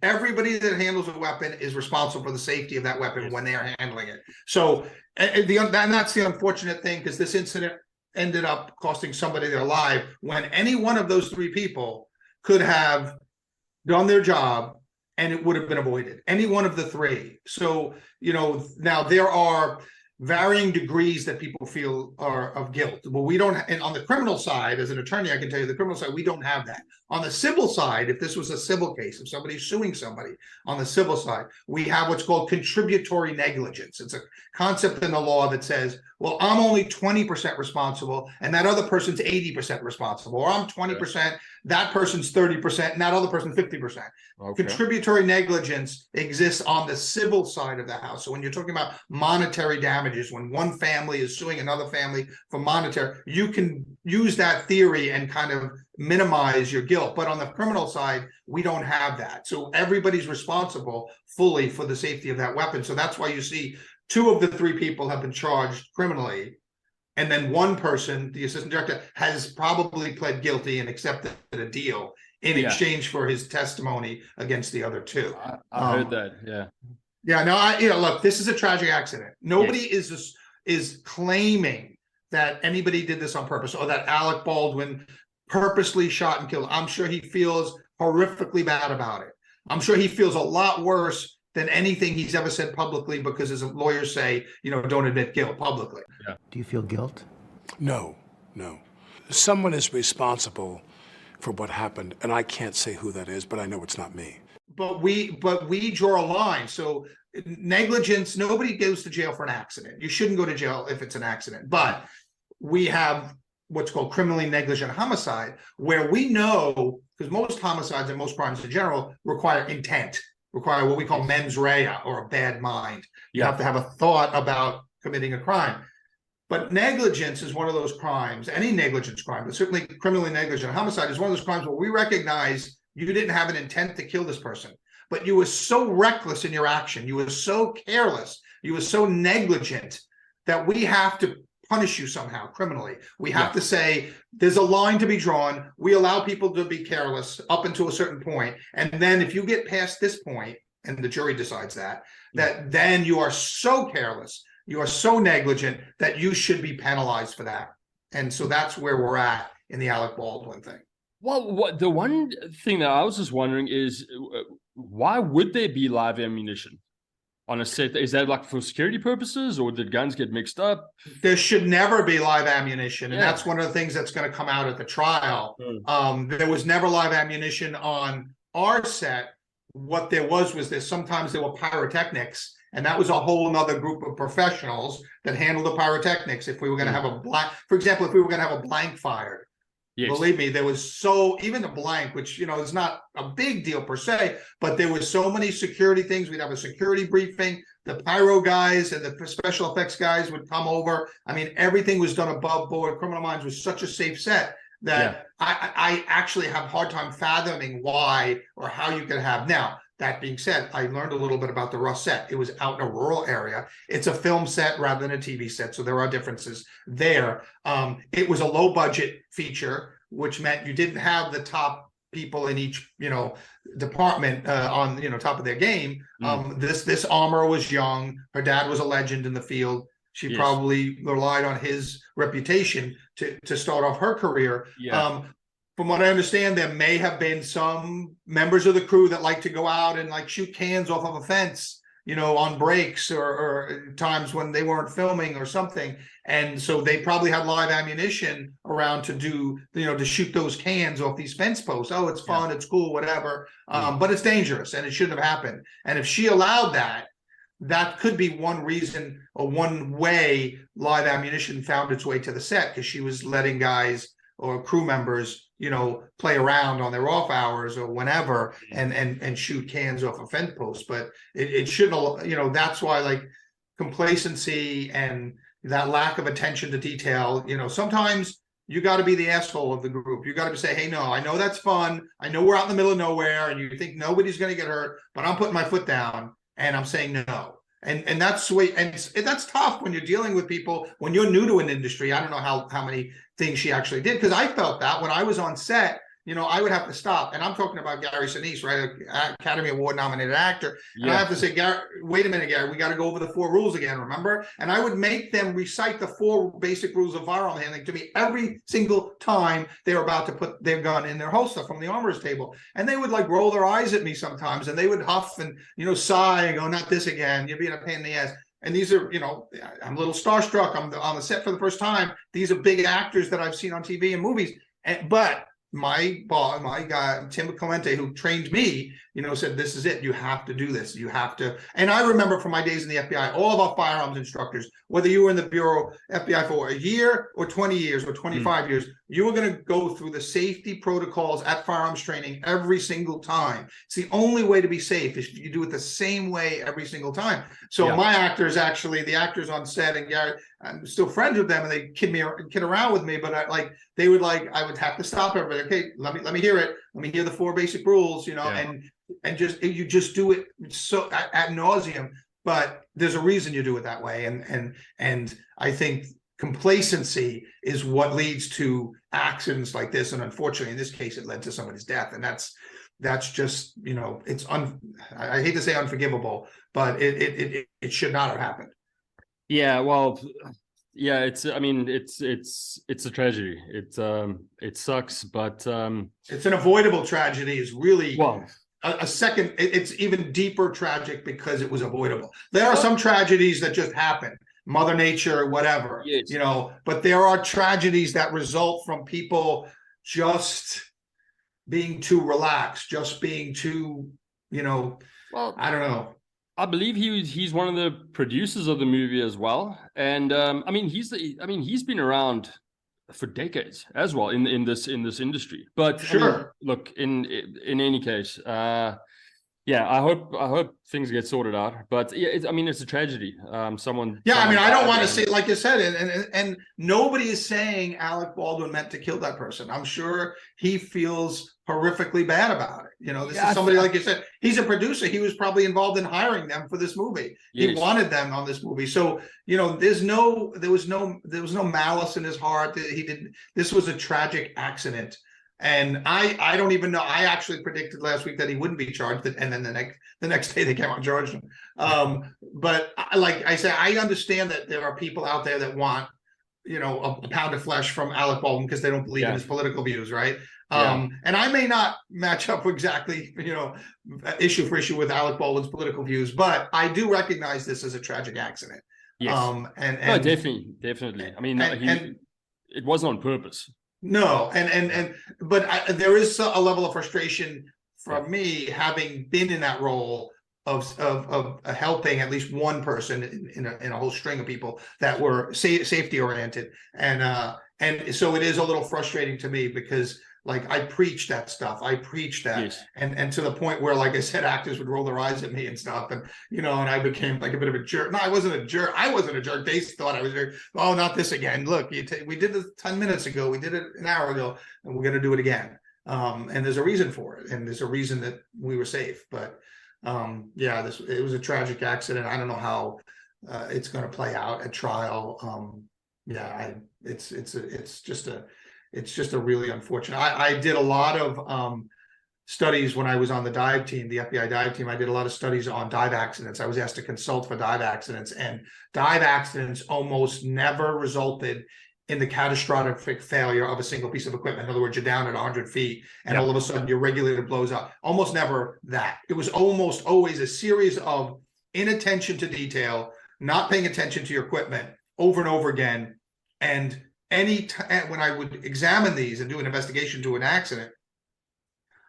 Everybody that handles a weapon is responsible for the safety of that weapon when they are handling it. So, and that's the unfortunate thing, because this incident ended up costing somebody their life, when any one of those three people could have done their job and it would have been avoided. Any one of the three. So, now there are varying degrees that people feel are of guilt. But we don't, and on the criminal side, as an attorney, I can tell you the criminal side, we don't have that. On the civil side, if this was a civil case, if somebody's suing somebody on the civil side, we have what's called contributory negligence. It's a concept in the law that says, well, I'm only 20% responsible and that other person's 80% responsible, or I'm 20%, that person's 30%, and that other person's 50%. Okay. Contributory negligence exists on the civil side of the house. So when you're talking about monetary damages, when one family is suing another family for monetary, you can use that theory and kind of minimize your guilt. But on the criminal side, we don't have that. So everybody's responsible fully for the safety of that weapon. So that's why you see two of the three people have been charged criminally. And then one person, the assistant director, has probably pled guilty and accepted a deal in exchange for his testimony against the other two. I heard that. Yeah. Yeah. No, look, this is a tragic accident. Nobody is claiming that anybody did this on purpose, or that Alec Baldwin purposely shot and killed. I'm sure he feels horrifically bad about it. I'm sure he feels a lot worse than anything he's ever said publicly, because his lawyers say, don't admit guilt publicly. Yeah. Do you feel guilt? No. Someone is responsible for what happened, and I can't say who that is, but I know it's not me. But we draw a line. So negligence, nobody goes to jail for an accident. You shouldn't go to jail if it's an accident. But we have what's called criminally negligent homicide, where we know, because most homicides and most crimes in general require intent, require what we call mens rea, or a bad mind. You have to have a thought about committing a crime. But negligence is one of those crimes, any negligence crime, but certainly criminally negligent homicide is one of those crimes where we recognize you didn't have an intent to kill this person, but you were so reckless in your action, you were so careless, you were so negligent, that we have to punish you somehow criminally. We have to say there's a line to be drawn. We allow people to be careless up until a certain point. And then if you get past this point, and the jury decides that then you are so careless, you are so negligent, that you should be penalized for that. And so that's where we're at in the Alec Baldwin thing. Well, the one thing that I was just wondering is, why would there be live ammunition on a set? Is that like for security purposes, or did guns get mixed up? There should never be live ammunition. And that's one of the things that's going to come out at the trial. There was never live ammunition on our set. What there was this, sometimes there were pyrotechnics, and that was a whole nother group of professionals that handled the pyrotechnics. If we were going to have a blank, for example, if we were going to have a blank fired, believe me, there was even a blank, which, is not a big deal per se, but there was so many security things. We'd have a security briefing. The pyro guys and the special effects guys would come over. I mean, everything was done above board. Criminal Minds was such a safe set that I actually have a hard time fathoming why or how you could have. Now, that being said, I learned a little bit about the Russ set. It was out in a rural area. It's a film set rather than a TV set, so there are differences there. It was a low budget feature, which meant you didn't have the top people in each, department on, top of their game. This armorer was young. Her dad was a legend in the field. She probably relied on his reputation to start off her career. From what I understand, there may have been some members of the crew that like to go out and shoot cans off of a fence, on breaks or times when they weren't filming or something. And so they probably had live ammunition around to do, to shoot those cans off these fence posts. Oh, it's fun, it's cool, whatever. But it's dangerous and it shouldn't have happened. And if she allowed that, that could be one reason or one way live ammunition found its way to the set, because she was letting guys or crew members, play around on their off hours or whenever and shoot cans off a fence post. But it shouldn't, that's why complacency and that lack of attention to detail. You know, sometimes you got to be the asshole of the group. You got to say, hey, no, I know that's fun. I know we're out in the middle of nowhere and you think nobody's going to get hurt, but I'm putting my foot down and I'm saying no. And that's the way, and that's tough when you're dealing with people, when you're new to an industry. I don't know how many things she actually did, because I felt that when I was on set, you know, I would have to stop. And I'm talking about Gary Sinise, right? Academy Award nominated actor. And I have to say, Gary, wait a minute, Gary, we got to go over the 4 rules again, remember? And I would make them recite the 4 basic rules of firearm handling to me every single time they were about to put their gun in their holster from the armorer's table. And they would like roll their eyes at me sometimes, and they would huff and, you know, sigh and go, not this again. You're being a pain in the ass. And these are, you know, I'm a little starstruck. I'm on the set for the first time. These are big actors that I've seen on TV and movies. But my boss, my guy, Tim Clemente, who trained me, you know, said, this is it. You have to do this. You have to. And I remember from my days in the FBI, all of our firearms instructors, whether you were in the Bureau FBI for a year or 20 years or 25 years, you were going to go through the safety protocols at firearms training every single time. It's the only way to be safe is if you do it the same way every single time. So my actors, actually, the actors on set, and Gary, I'm still friends with them, and they kid around with me, but I would have to stop everybody. Okay, let me hear it. Let me hear the 4 basic rules, you know, and you just do it so ad nauseum. But there's a reason you do it that way, and I think complacency is what leads to accidents like this, and unfortunately, in this case, it led to somebody's death, and that's just, you know, I hate to say unforgivable, but it should not have happened. Yeah, well, yeah, it's a tragedy. It sucks, but it's an avoidable tragedy. Is really a second. It's even deeper tragic because it was avoidable. There are some tragedies that just happen, Mother Nature, whatever, you know. But there are tragedies that result from people just being too relaxed, just being too, you know. Well, I don't know. I believe he's one of the producers of the movie as well, and he's been around for decades as well in this industry. But sure, I mean, look, in any case, I hope things get sorted out. But yeah, it's a tragedy. Someone. Yeah, I mean, I don't want to say, like you said, and nobody is saying Alec Baldwin meant to kill that person. I'm sure he feels horrifically bad about it. You know, this is somebody, like you said, he's a producer. He was probably involved in hiring them for this movie. He wanted them on this movie. So, you know, there was no malice in his heart. This was a tragic accident. And I don't even know. I actually predicted last week that he wouldn't be charged, and then the next day they came out and charged him. But like I said, I understand that there are people out there that want, you know, a pound of flesh from Alec Baldwin because they don't believe in his political views, right? And I may not match up exactly, you know, issue for issue with Alec Baldwin's political views, but I do recognize this as a tragic accident. Yes. No, definitely. I mean, it wasn't on purpose. No, but there is a level of frustration from me, having been in that role of helping at least one person in a whole string of people that were safety oriented, and so it is a little frustrating to me because, like, I preach that stuff. I preach that, and to the point where, like I said, actors would roll their eyes at me and stuff, and you know, and I became like a bit of a jerk. No, I wasn't a jerk. They thought I was a jerk. Oh, not this again. Look, we did this 10 minutes ago. We did it an hour ago, and we're going to do it again. And there's a reason for it, and there's a reason that we were safe. But it was a tragic accident. I don't know how it's going to play out at trial. It's just a really unfortunate. I did a lot of studies when I was on the dive team, the FBI dive team. I did a lot of studies on dive accidents. I was asked to consult for dive accidents, and dive accidents almost never resulted in the catastrophic failure of a single piece of equipment. In other words, you're down at 100 feet and all of a sudden your regulator blows up. Almost never that. It was almost always a series of inattention to detail, not paying attention to your equipment over and over again. And when I would examine these and do an investigation to an accident,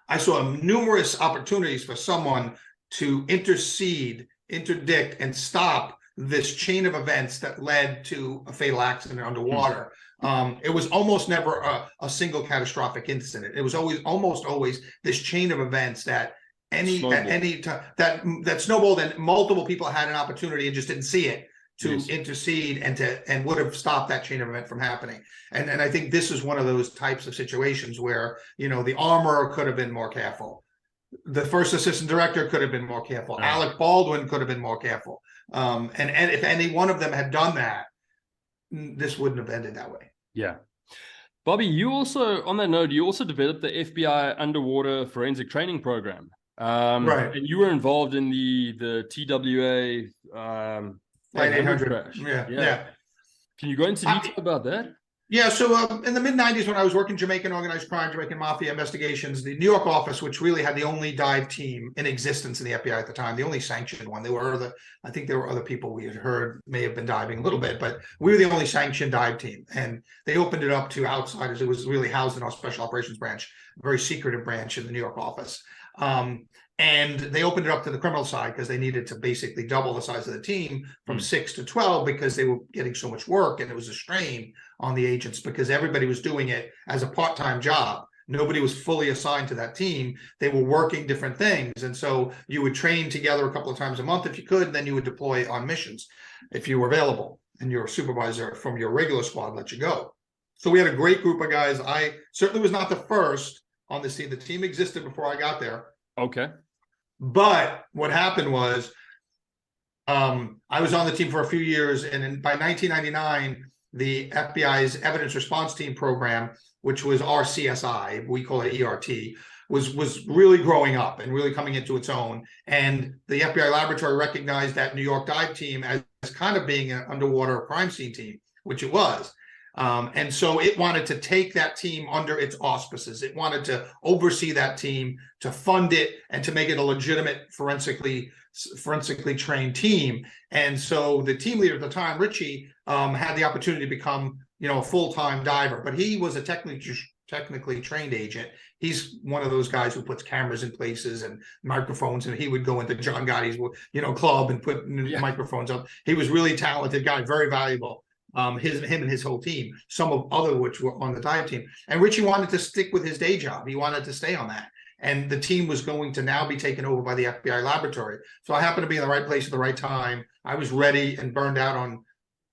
I saw numerous opportunities for someone to intercede, interdict, and stop this chain of events that led to a fatal accident underwater. It was almost never a single catastrophic incident. It was almost always this chain of events that that snowballed, and multiple people had an opportunity and just didn't see it. to intercede and would have stopped that chain of event from happening. And I think this is one of those types of situations where, the armorer could have been more careful. The first assistant director could have been more careful. Alec Baldwin could have been more careful. And if any one of them had done that, this wouldn't have ended that way. Yeah. Bobby, you also, on that note, you also developed the FBI underwater forensic training program. Right. And you were involved in the TWA Flight 800 crash. Yeah. Can you go into detail about that? Yeah, so in the mid-90s, when I was working Jamaican organized crime, Jamaican Mafia investigations, the New York office, which really had the only dive team in existence in the FBI at the time, the only sanctioned one. I think there were other people we had heard may have been diving a little bit, but we were the only sanctioned dive team. And they opened it up to outsiders. It was really housed in our special operations branch, a very secretive branch in the New York office. And they opened it up to the criminal side because they needed to basically double the size of the team from 6 to 12 because they were getting so much work, and it was a strain on the agents because everybody was doing it as a part-time job. Nobody was fully assigned to that team. They were working different things. And so you would train together a couple of times a month if you could, and then you would deploy on missions if you were available, and your supervisor from your regular squad let you go. So we had a great group of guys. I certainly was not the first on this team. The team existed before I got there. Okay. But what happened was I was on the team for a few years, and by 1999, the FBI's evidence response team program, which was our CSI, we call it ERT, was really growing up and really coming into its own. And the FBI laboratory recognized that New York dive team as kind of being an underwater crime scene team, which it was. And so it wanted to take that team under its auspices. It wanted to oversee that team, to fund it, and to make it a legitimate forensically trained team. And so the team leader at the time, Richie, had the opportunity to become, a full-time diver, but he was a technically trained agent. He's one of those guys who puts cameras in places and microphones, and he would go into John Gotti's, club and put microphones up. He was really talented guy, very valuable. Him and his whole team, some of other which were on the dive team. And Richie wanted to stick with his day job. He wanted to stay on that. And the team was going to now be taken over by the FBI laboratory. So I happened to be in the right place at the right time. I was ready and burned out on,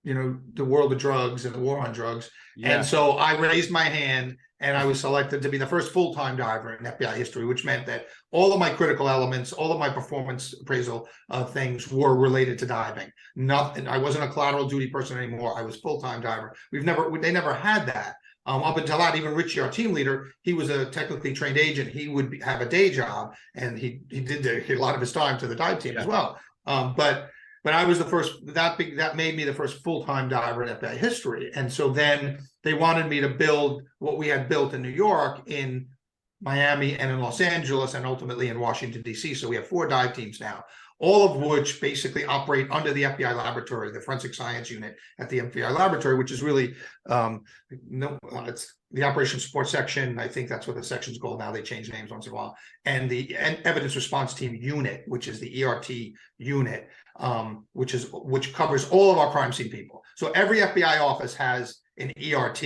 the world of drugs and the war on drugs. Yeah. And so I raised my hand, and I was selected to be the first full-time diver in FBI history, which meant that all of my critical elements, all of my performance appraisal things were related to diving. Nothing. I wasn't a collateral duty person anymore. I was full-time diver. They never had that. Up until that, even Richie, our team leader, he was a technically trained agent. He would have a day job, and he did dedicate a lot of his time to the dive team as well. But I was the first. That made me the first full-time diver in FBI history. And so then they wanted me to build what we had built in New York, in Miami, and in Los Angeles, and ultimately in Washington, D.C. So we have 4 dive teams now, all of which basically operate under the FBI laboratory, the forensic science unit at the FBI laboratory, which is really, it's the operations support section. I think that's what the section's called now. They change names once in a while. And the evidence response team unit, which is the ERT unit, which covers all of our crime scene people. So every FBI office has an ERT.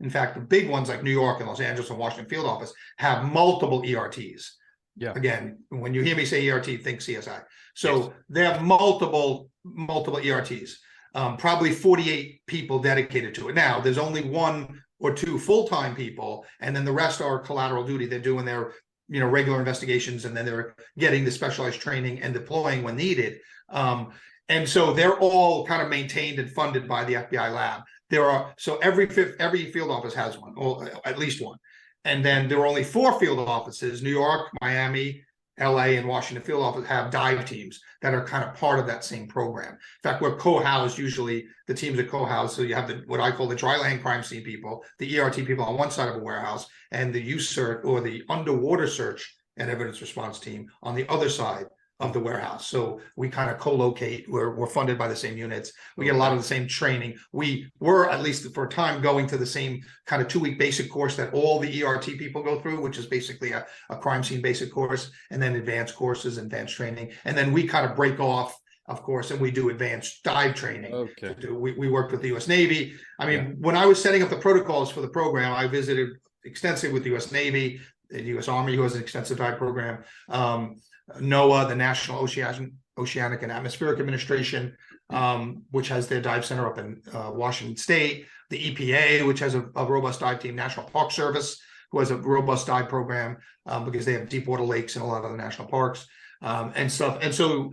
In fact, the big ones like New York and Los Angeles and Washington field office have multiple ERTs. Yeah. Again, when you hear me say ERT, think CSI. So they have multiple ERTs, probably 48 people dedicated to it. Now, there's only 1 or 2 full-time people, and then the rest are collateral duty. They're doing their, regular investigations, and then they're getting the specialized training and deploying when needed. And so they're all kind of maintained and funded by the FBI lab. So every field office has one, or at least one. And then there are only 4 field offices: New York, Miami, LA, and Washington field office have dive teams that are kind of part of that same program. In fact, we're co-housed. Usually the teams are co-housed. So you have what I call the dry land crime scene people, the ERT people on one side of a warehouse, and the USERT, or the underwater search and evidence response team, on the other side of the warehouse. So we kind of co-locate. We're funded by the same units. We get a lot of the same training. We were, at least for a time, going to the same kind of 2-week basic course that all the ERT people go through, which is basically a crime scene basic course, and then advanced courses, advanced training. And then we kind of break off, of course, and we do advanced dive training. Okay. We worked with the U.S. Navy. I mean, when I was setting up the protocols for the program, I visited extensively with the U.S. Navy, the U.S. Army, who has an extensive dive program, NOAA, the National Oceanic and Atmospheric Administration, which has their dive center up in Washington State, the EPA, which has a robust dive team, National Park Service, who has a robust dive program because they have deep water lakes in a lot of the national parks and stuff. And so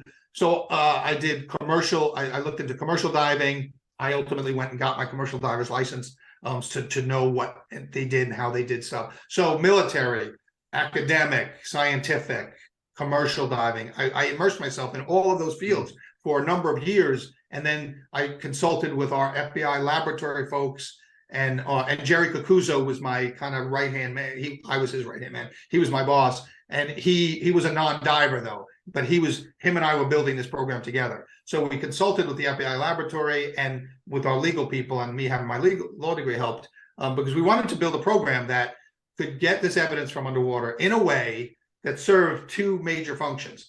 I did commercial. I looked into commercial diving. I ultimately went and got my commercial diver's license to know what they did and how they did stuff. So military, academic, scientific, commercial diving. I immersed myself in all of those fields for a number of years. And then I consulted with our FBI laboratory folks, and Jerry Cucuzzo was my kind of right-hand man. I was his right-hand man. He was my boss. And he was a non-diver though, but him and I were building this program together. So we consulted with the FBI laboratory and with our legal people, and me having my law degree helped because we wanted to build a program that could get this evidence from underwater in a way that served two major functions.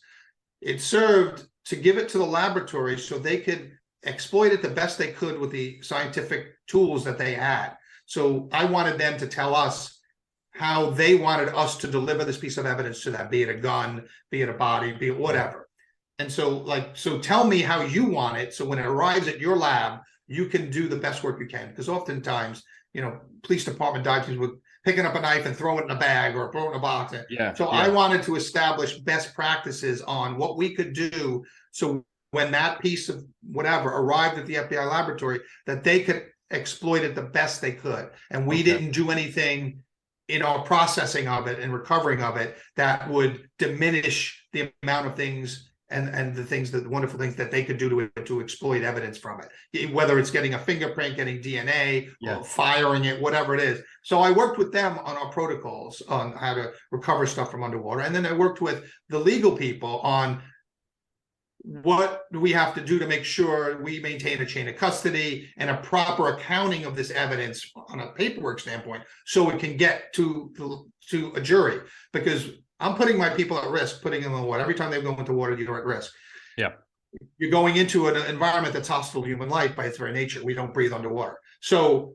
It served to give it to the laboratory so they could exploit it the best they could with the scientific tools that they had. So I wanted them to tell us how they wanted us to deliver this piece of evidence to them, be it a gun, be it a body, be it whatever. And so tell me how you want it, so when it arrives at your lab, you can do the best work you can. Because oftentimes, police department dive teams would picking up a knife and throw it in a bag or throw it in a box. I wanted to establish best practices on what we could do, so when that piece of whatever arrived at the FBI laboratory, that they could exploit it the best they could. And we didn't do anything in our processing of it and recovering of it that would diminish the amount of things and the wonderful things that they could do to exploit evidence from it, whether it's getting a fingerprint, getting DNA, or firing it, whatever it is. So I worked with them on our protocols on how to recover stuff from underwater. And then I worked with the legal people on what do we have to do to make sure we maintain a chain of custody and a proper accounting of this evidence on a paperwork standpoint, so it can get to a jury. Because I'm putting my people at risk, putting them in the water. Every time they go into water, you're at risk. Yeah. You're going into an environment that's hostile to human life by its very nature. We don't breathe underwater. So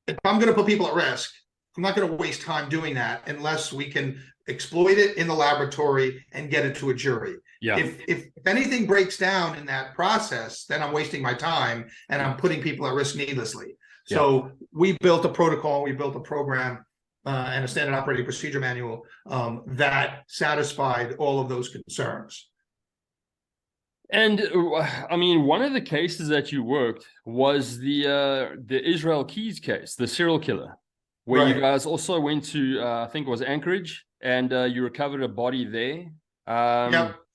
if I'm going to put people at risk, I'm not going to waste time doing that unless we can exploit it in the laboratory and get it to a jury. Yeah. If anything breaks down in that process, then I'm wasting my time and I'm putting people at risk needlessly. So we built a protocol, we built a program and a standard operating procedure manual that satisfied all of those concerns. And I mean, one of the cases that you worked was the Israel Keys case, the serial killer, where you guys also went to, I think it was Anchorage, and you recovered a body there.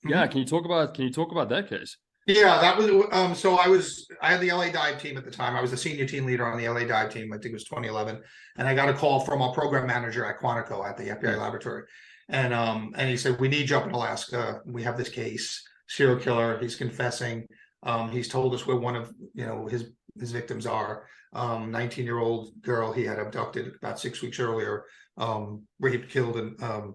Yeah, can you talk about that case? Yeah, that was so I had the LA dive team at the time. I was the senior team leader on the LA dive team. I think it was 2011, and I got a call from our program manager at Quantico at the FBI laboratory, and he said, "We need you up in Alaska. We have this case, serial killer. He's confessing. He's told us where one of his victims are. 19-year-old girl he had abducted about 6 weeks earlier, raped, killed, and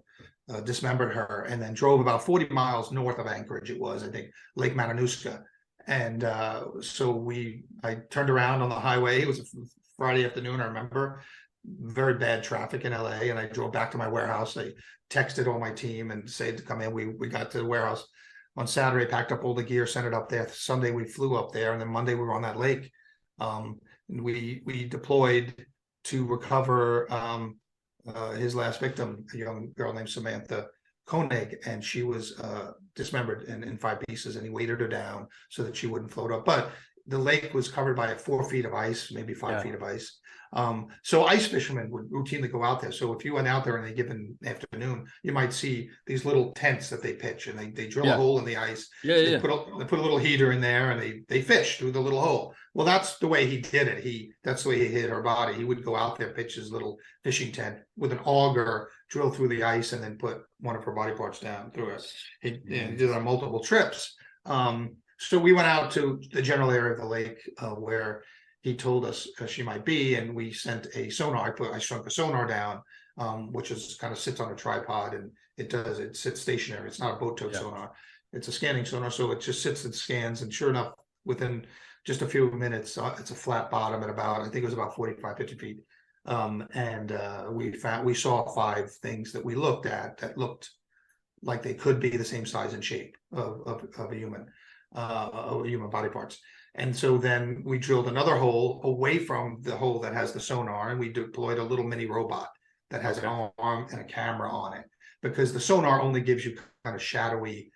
dismembered her, and then drove about 40 miles north of Anchorage. It was, I think, Lake Matanuska. And so I turned around on the highway. It was a Friday afternoon, I remember. Very bad traffic in LA, and I drove back to my warehouse. I texted all my team and said to come in. We got to the warehouse on Saturday, packed up all the gear, sent it up there. Sunday we flew up there, and then Monday we were on that lake. And we deployed to recover his last victim, a young girl named Samantha Koenig, and she was dismembered in 5 pieces, and he weighted her down so that she wouldn't float up. But the lake was covered by 4 feet of ice, maybe 5 feet of ice. So ice fishermen would routinely go out there. So if you went out there in a given afternoon, you might see these little tents that they pitch, and they drill a hole in the ice. They put a little heater in there, and they fish through the little hole. Well, that's the way he did it. That's the way he hid her body. He would go out there, pitch his little fishing tent with an auger, drill through the ice, and then put one of her body parts down through it. He did it on multiple trips. So we went out to the general area of the lake where he told us she might be, and we sent a sonar. I shrunk a sonar down, which is kind of sits on a tripod, and it sits stationary. It's not a boat tow sonar. It's a scanning sonar, so it just sits and scans, and sure enough, within just a few minutes, it's a flat bottom at about, I think it was about 45, 50 feet. And we saw 5 things that we looked at that looked like they could be the same size and shape of a human body parts. And so then we drilled another hole away from the hole that has the sonar, and we deployed a little mini robot that has an arm and a camera on it, because the sonar only gives you kind of shadowy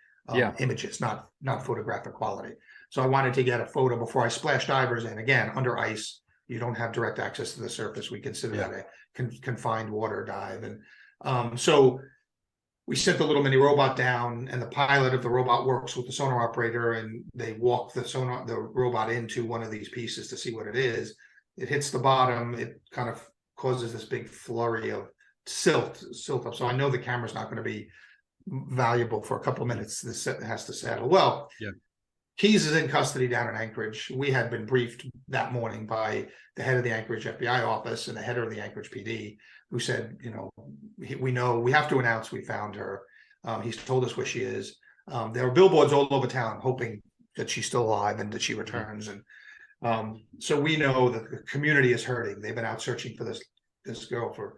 images, not photographic quality. So I wanted to get a photo before I splash divers in. Again, under ice, you don't have direct access to the surface. We consider that a confined water dive. And so we sent the little mini robot down, and the pilot of the robot works with the sonar operator, and they walk the robot into one of these pieces to see what it is. It hits the bottom. It kind of causes this big flurry of silt up. So I know the camera's not going to be valuable for a couple of minutes. This has to settle. Well, Keys is in custody down in Anchorage. We had been briefed that morning by the head of the Anchorage FBI office and the head of the Anchorage PD, who said, we know we have to announce we found her. He's told us where she is. There are billboards all over town hoping that she's still alive and that she returns. And so we know that the community is hurting. They've been out searching for this girl for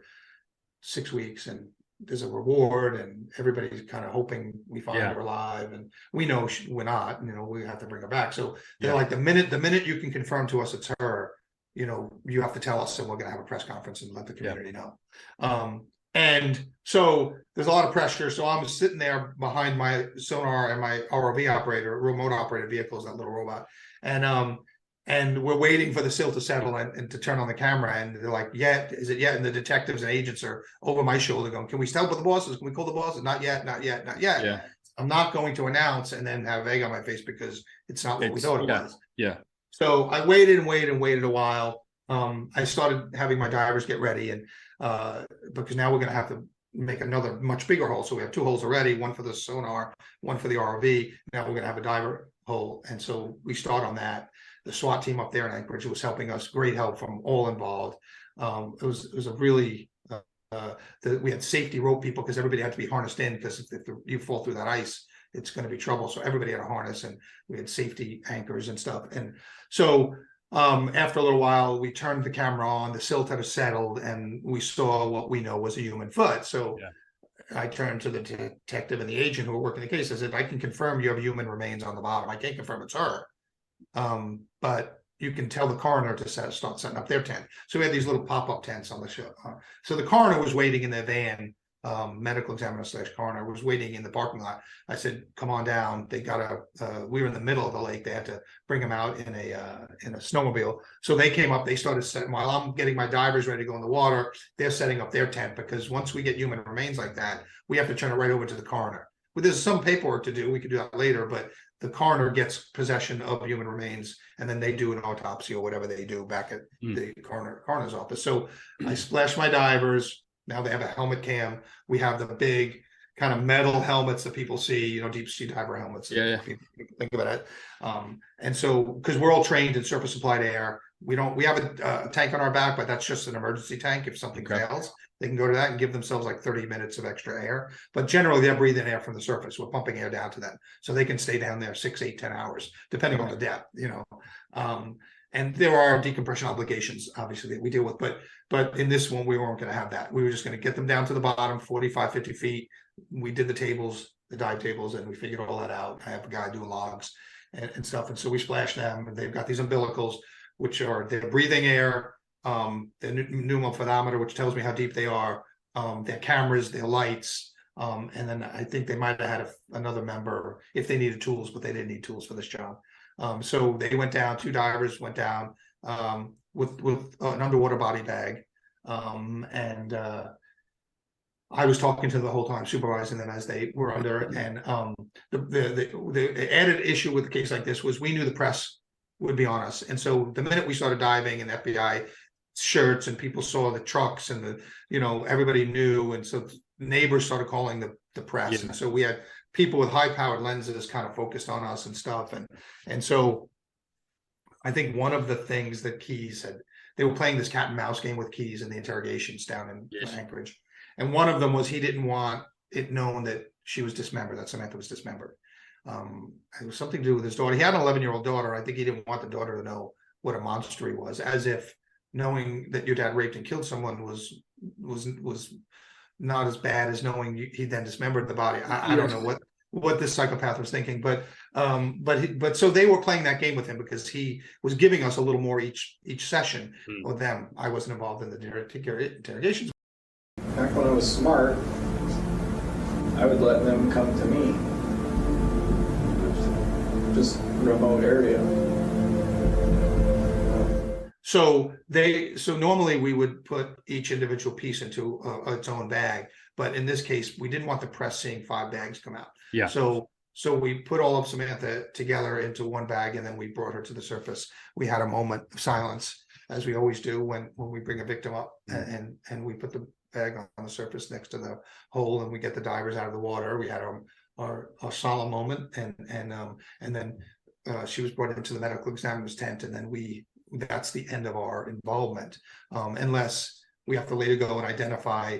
6 weeks, and there's a reward, and everybody's kind of hoping we find her alive, and we know we're not. We have to bring her back. So they're like, the minute you can confirm to us it's her, you have to tell us, and we're going to have a press conference and let the community know. And so there's a lot of pressure. So I'm sitting there behind my sonar and my ROV operator, remote operated vehicles, that little robot, and we're waiting for the silt to settle and to turn on the camera. And they're like, is it yet? And the detectives and agents are over my shoulder going, can we stop with the bosses? Can we call the bosses? Not yet. Yeah. I'm not going to announce and then have egg on my face, because it's not what we thought it was. Yeah. So I waited a while. I started having my divers get ready, and because now we're going to have to make another much bigger hole. So we have 2 holes already, one for the sonar, one for the ROV. Now we're going to have a diver hole. And so we start on that. The SWAT team up there in Anchorage was helping us, great help from all involved. It was a really, we had safety rope people, because everybody had to be harnessed in, because if you fall through that ice, it's going to be trouble. So everybody had a harness, and we had safety anchors and stuff. And so after a little while, we turned the camera on, the silt had settled, and we saw what we know was a human foot. So I turned to the detective and the agent who were working the case. I said, I can confirm you have human remains on the bottom. I can't confirm it's her. But you can tell the coroner to start setting up their tent. So we had these little pop-up tents on the show. So the coroner was waiting in their van, medical examiner / coroner was waiting in the parking lot. I said, come on down. They got we were in the middle of the lake. They had to bring them out in a snowmobile. So they came up, they started setting, while I'm getting my divers ready to go in the water, they're setting up their tent, because once we get human remains like that, we have to turn it right over to the coroner. Well, there's some paperwork to do. We could do that later, but the coroner gets possession of human remains, and then they do an autopsy or whatever they do back at the coroner's office. So I splash my divers. Now they have a helmet cam. We have the big kind of metal helmets that people see, deep sea diver helmets. People think about it. And so, because we're all trained in surface supplied air, we have a tank on our back, but that's just an emergency tank. If something fails, they can go to that and give themselves like 30 minutes of extra air. But generally, they're breathing air from the surface. We're pumping air down to them, so they can stay down there 6, 8, 10 hours, depending on the depth, And there are decompression obligations, obviously, that we deal with. But in this one, we weren't going to have that. We were just going to get them down to the bottom, 45, 50 feet. We did the dive tables, and we figured all that out. I have a guy doing logs and stuff. And so we splash them, and they've got these umbilicals, which are they're breathing air, the pneumophonometer, which tells me how deep they are, their cameras, their lights, and then I think they might have had another member if they needed tools, but they didn't need tools for this job. So they went down, 2 divers went down with an underwater body bag, and I was talking to them the whole time, supervising them as they were under. And the added issue with a case like this was we knew the press would be on us. And so the minute we started diving and FBI shirts and people saw the trucks and everybody knew. And so neighbors started calling the press. And so we had people with high powered lenses kind of focused on us and stuff. And so I think one of the things that Keys had, they were playing this cat and mouse game with Keys in the interrogations down in Anchorage. And one of them was he didn't want it known that she was dismembered, that Samantha was dismembered. It was something to do with his daughter. He had an 11-year-old daughter. I think he didn't want the daughter to know what a monster he was, as if knowing that your dad raped and killed someone was not as bad as knowing he then dismembered the body. I don't know what this psychopath was thinking, but so they were playing that game with him because he was giving us a little more each session with them. I wasn't involved in the interrogations. Back when I was smart, I would let them come to me. Just remote area. So normally we would put each individual piece into its own bag, but in this case, we didn't want the press seeing 5 bags come out. Yeah. So we put all of Samantha together into one bag, and then we brought her to the surface. We had a moment of silence, as we always do when we bring a victim up, and we put the bag on the surface next to the hole, and we get the divers out of the water. We had our solemn moment, and then she was brought into the medical examiner's tent, and then that's the end of our involvement, unless we have to later go and identify.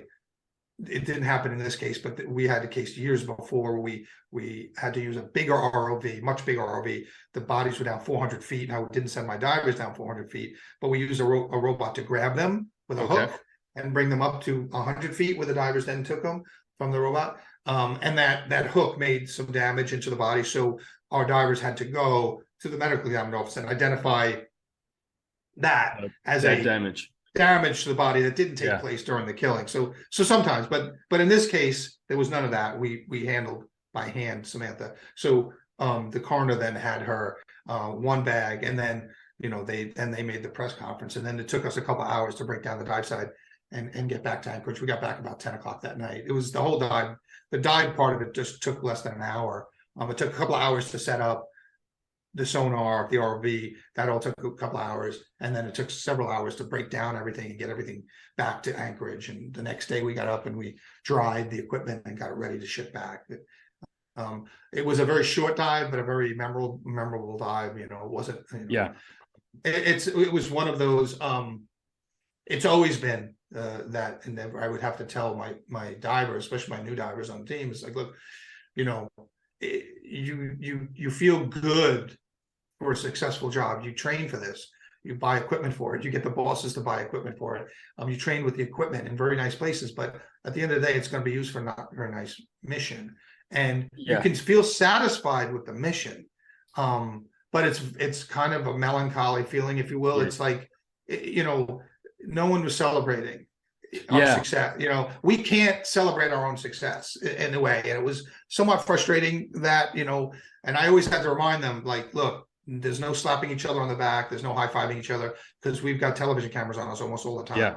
It didn't happen in this case, but we had a case years before where we had to use a bigger ROV, much bigger ROV. The bodies were down 400 feet, and I didn't send my divers down 400 feet, but we used a robot to grab them with a hook and bring them up to 100 feet, where the divers then took them from the robot. And that hook made some damage into the body, so our divers had to go to the medical examiner's office and identify that as a damage to the body that didn't take place during the killing. So sometimes, but in this case, there was none of that. We handled by hand Samantha. So the coroner then had her one bag, and then they made the press conference, and then it took us a couple hours to break down the dive side and get back to Anchorage. We got back about 10 o'clock that night. It was the whole dive. The dive part of it just took less than an hour. It took a couple of hours to set up the sonar, the ROV. That all took a couple of hours, and then it took several hours to break down everything and get everything back to Anchorage. And the next day we got up and we dried the equipment and got it ready to ship back. It was a very short dive, but a very memorable dive. It wasn't. It was one of those. It's always been that, and I would have to tell my divers, especially my new divers on the team, it's like, look, you feel good for a successful job. You train for this. You buy equipment for it. You get the bosses to buy equipment for it. You train with the equipment in very nice places, but at the end of the day, it's going to be used for not a very nice mission. And you can feel satisfied with the mission, but it's kind of a melancholy feeling, if you will. It's like, no one was celebrating our success. We can't celebrate our own success in a way, and it was somewhat frustrating that and I always had to remind them, like, look, there's no slapping each other on the back, there's no high-fiving each other, because we've got television cameras on us almost all the time.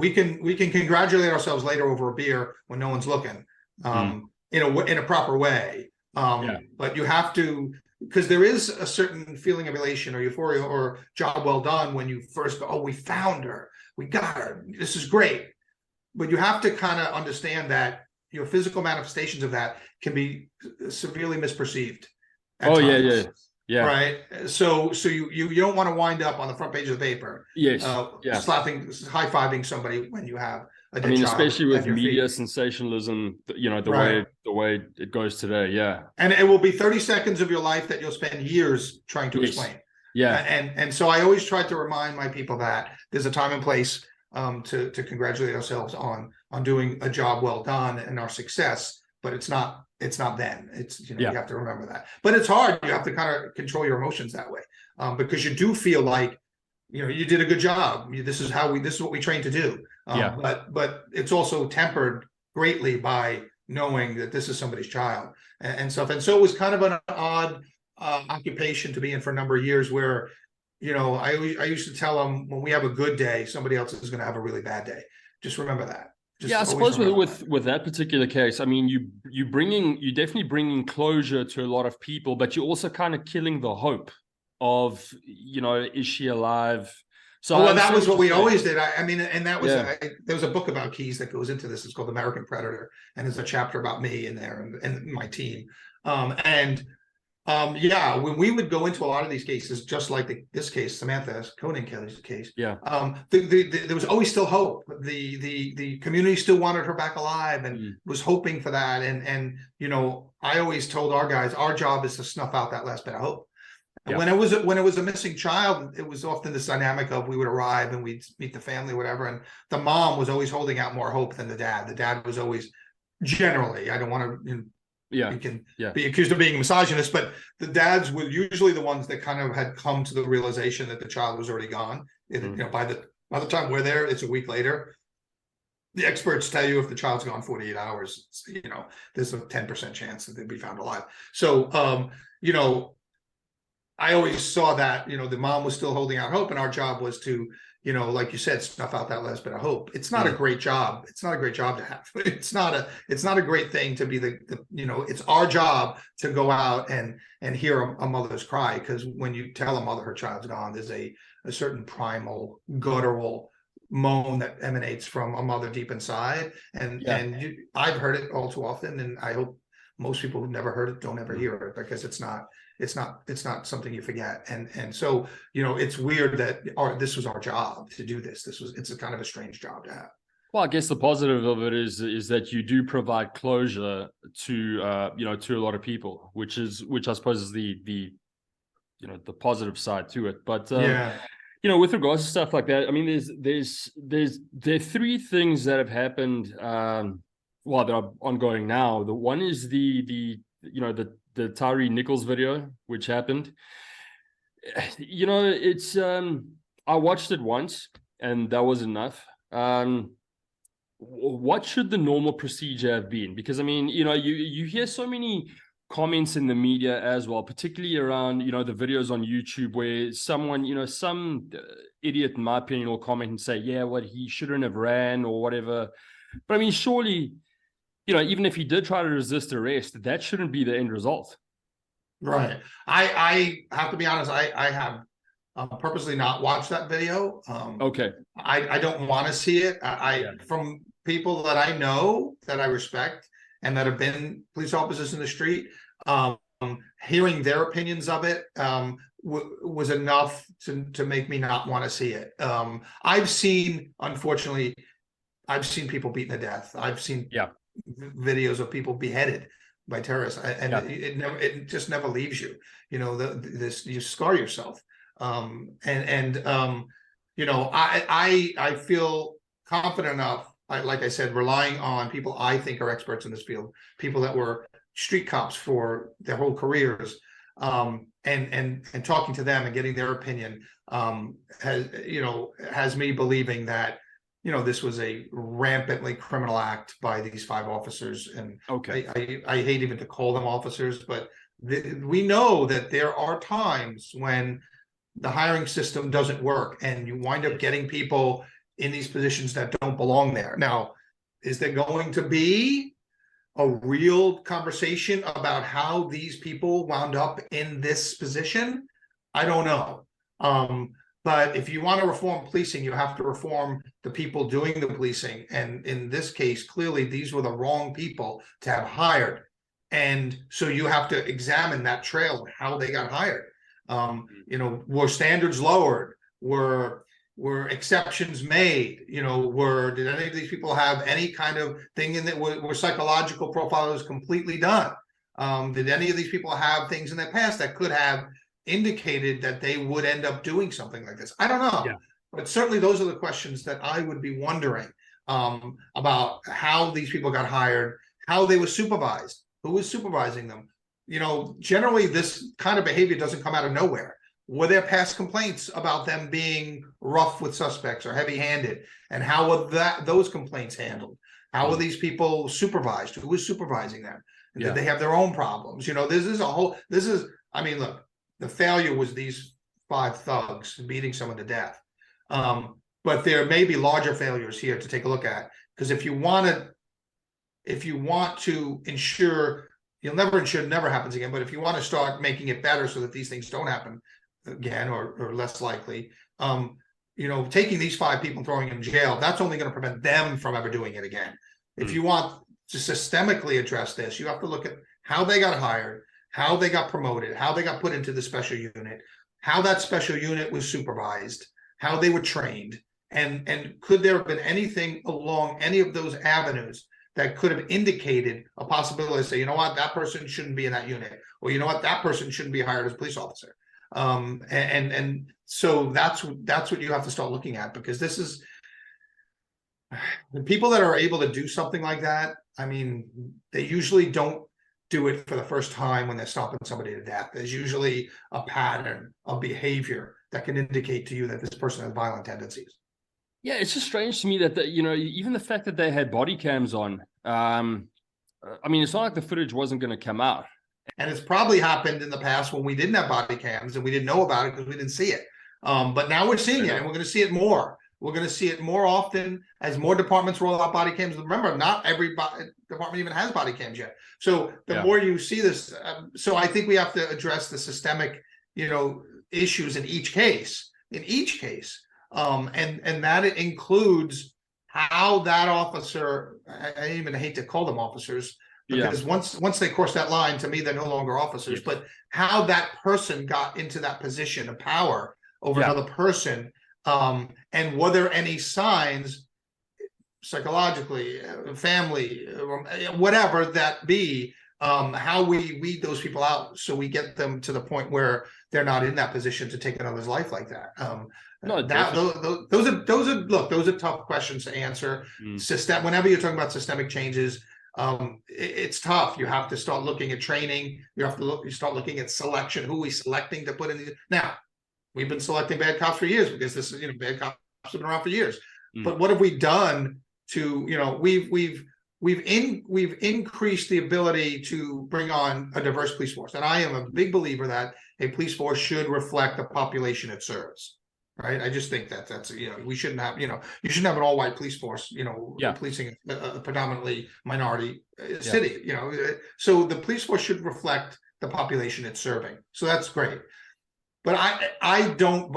We can congratulate ourselves later over a beer when no one's looking, in a proper way, but you have to, because there is a certain feeling of elation or euphoria or job well done when you first go, oh, we found her, we got her, this is great. But you have to kind of understand that your physical manifestations of that can be severely misperceived. Right. So you don't want to wind up on the front page of the paper. Slapping, high-fiving somebody when you have a dead child, especially with media sensationalism, the way it goes today. And it will be 30 seconds of your life that you'll spend years trying to explain. And so I always try to remind my people that there's a time and place to congratulate ourselves on doing a job well done and our success, but it's not then. It's you have to remember that. But it's hard. You have to kind of control your emotions that way, because you do feel like you did a good job. This is what we trained to do. But it's also tempered greatly by knowing that this is somebody's child and stuff. And so it was kind of an odd occupation to be in for a number of years, where I used to tell them, when we have a good day, somebody else is going to have a really bad day. Just remember that. I suppose with that particular case, I mean, you're definitely bringing closure to a lot of people, but you're also kind of killing the hope of, is she alive? So that was what we always did. I mean, and that was there was a book about Keys that goes into this. It's called American Predator, and there's a chapter about me in there and my team. When we would go into a lot of these cases, just like this case, Samantha Koenig Kelly's case, there was always still hope. The community still wanted her back alive and was hoping for that. And I always told our guys, our job is to snuff out that last bit of hope. And when it was a missing child, it was often this dynamic of we would arrive and we'd meet the family, whatever, and the mom was always holding out more hope than the dad. The dad was always generally, I don't want to, you can be accused of being a misogynist, but the dads were usually the ones that kind of had come to the realization that the child was already gone. You know, by the time we're there, it's a week later. The experts tell you if the child's gone 48 hours, you know, there's a 10% chance that they'd be found alive. So, you know, I always saw that, you know, the mom was still holding out hope, and our job was to, you know, like you said, snuff out that last bit of hope. It's not a great job. It's not a great job to have. It's not a great thing to be the you know, it's our job to go out and hear a mother's cry, because when you tell a mother her child's gone, there's a certain primal, guttural moan that emanates from a mother deep inside. And I've heard it all too often, and I hope most people who've never heard it don't ever hear it, because it's not something you forget. And so, you know, it's weird that this was our job to do this. It's a kind of a strange job to have. Well, I guess the positive of it is that you do provide closure to you know, to a lot of people, which I suppose is the you know, the positive side to it. But you know, with regards to stuff like that, I mean, there are three things that have happened that are ongoing now. The one is the you know, the Tyre Nichols video, which happened. You know, it's I watched it once and that was enough. What should the normal procedure have been? Because I mean, you know, you hear so many comments in the media as well, particularly around, you know, the videos on YouTube where someone, you know, some idiot, in my opinion, will comment and say, yeah, what, he shouldn't have ran or whatever. But I mean, surely, you know, even if he did try to resist arrest, that shouldn't be the end result. Right. I have to be honest, I have purposely not watched that video. Okay. I don't want to see it. From people that I know, that I respect, and that have been police officers in the street, hearing their opinions of it was enough to make me not want to see it. Unfortunately, I've seen people beaten to death. I've seen videos of people beheaded by terrorists, and it just never leaves you. You know, you scar yourself. You know, I feel confident enough, like I said, relying on people I think are experts in this field, people that were street cops for their whole careers, and talking to them and getting their opinion, has me believing that, you know, this was a rampantly criminal act by these 5 officers. And I hate even to call them officers, but we know that there are times when the hiring system doesn't work and you wind up getting people in these positions that don't belong there. Now, is there going to be a real conversation about how these people wound up in this position? I don't know. But if you want to reform policing, you have to reform the people doing the policing. And in this case, clearly, these were the wrong people to have hired. And so you have to examine that trail of how they got hired. You know, were standards lowered? Were exceptions made? You know, did any of these people have any kind of thing in that? Were psychological profiles completely done? Did any of these people have things in their past that could have indicated that they would end up doing something like this? I don't know. But certainly those are the questions that I would be wondering about how these people got hired, how they were supervised, who was supervising them. You know, generally this kind of behavior doesn't come out of nowhere. Were there past complaints about them being rough with suspects or heavy-handed? And how were those complaints handled? How were these people supervised? Who was supervising them? Did they have their own problems? You know, I mean, look, the failure was these 5 thugs beating someone to death. But there may be larger failures here to take a look at, because if you want to ensure, you'll never ensure it never happens again, but if you want to start making it better so that these things don't happen again, or less likely, you know, taking these 5 people and throwing them in jail, that's only going to prevent them from ever doing it again. If you want to systemically address this, you have to look at how they got hired, how they got promoted, how they got put into the special unit, how that special unit was supervised, how they were trained, and could there have been anything along any of those avenues that could have indicated a possibility to say, you know what, that person shouldn't be in that unit, or you know what, that person shouldn't be hired as a police officer. And so that's what you have to start looking at, because this is the people that are able to do something like that. I mean, they usually don't do it for the first time when they're stopping somebody to death. There's usually a pattern of behavior that can indicate to you that this person has violent tendencies. Yeah, it's just strange to me that even the fact that they had body cams on. I mean, it's not like the footage wasn't going to come out. And it's probably happened in the past when we didn't have body cams and we didn't know about it because we didn't see it. But now we're seeing it, and we're going to see it more. We're going to see it more often as more departments roll out body cams. Remember, not every department even has body cams yet. So the more you see this, so I think we have to address the systemic, issues in each case. And that includes how that officer, I even hate to call them officers, because once they cross that line, to me, they're no longer officers, but how that person got into that position of power over another person, and were there any signs psychologically, family, whatever that be, how we weed those people out so we get them to the point where they're not in that position to take another's life like that. Those are tough questions to answer. Whenever you're talking about systemic changes, it's tough. You have to start looking at training. You start looking at selection. Who are we selecting to put in these? Now, we've been selecting bad cops for years because this is, bad cops have been around for years. But what have we done to, we've increased the ability to bring on a diverse police force. And I am a big believer that a police force should reflect the population it serves. Right. I just think that's, we shouldn't have, you shouldn't have an all white police force, policing a predominantly minority city, so the police force should reflect the population it's serving. So that's great. But I don't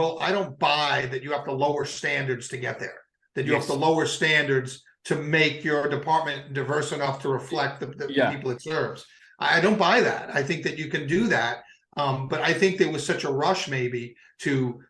buy that you have to lower standards to get there, that you have to lower standards to make your department diverse enough to reflect the people it serves. I don't buy that. I think that you can do that. But I think there was such a rush maybe to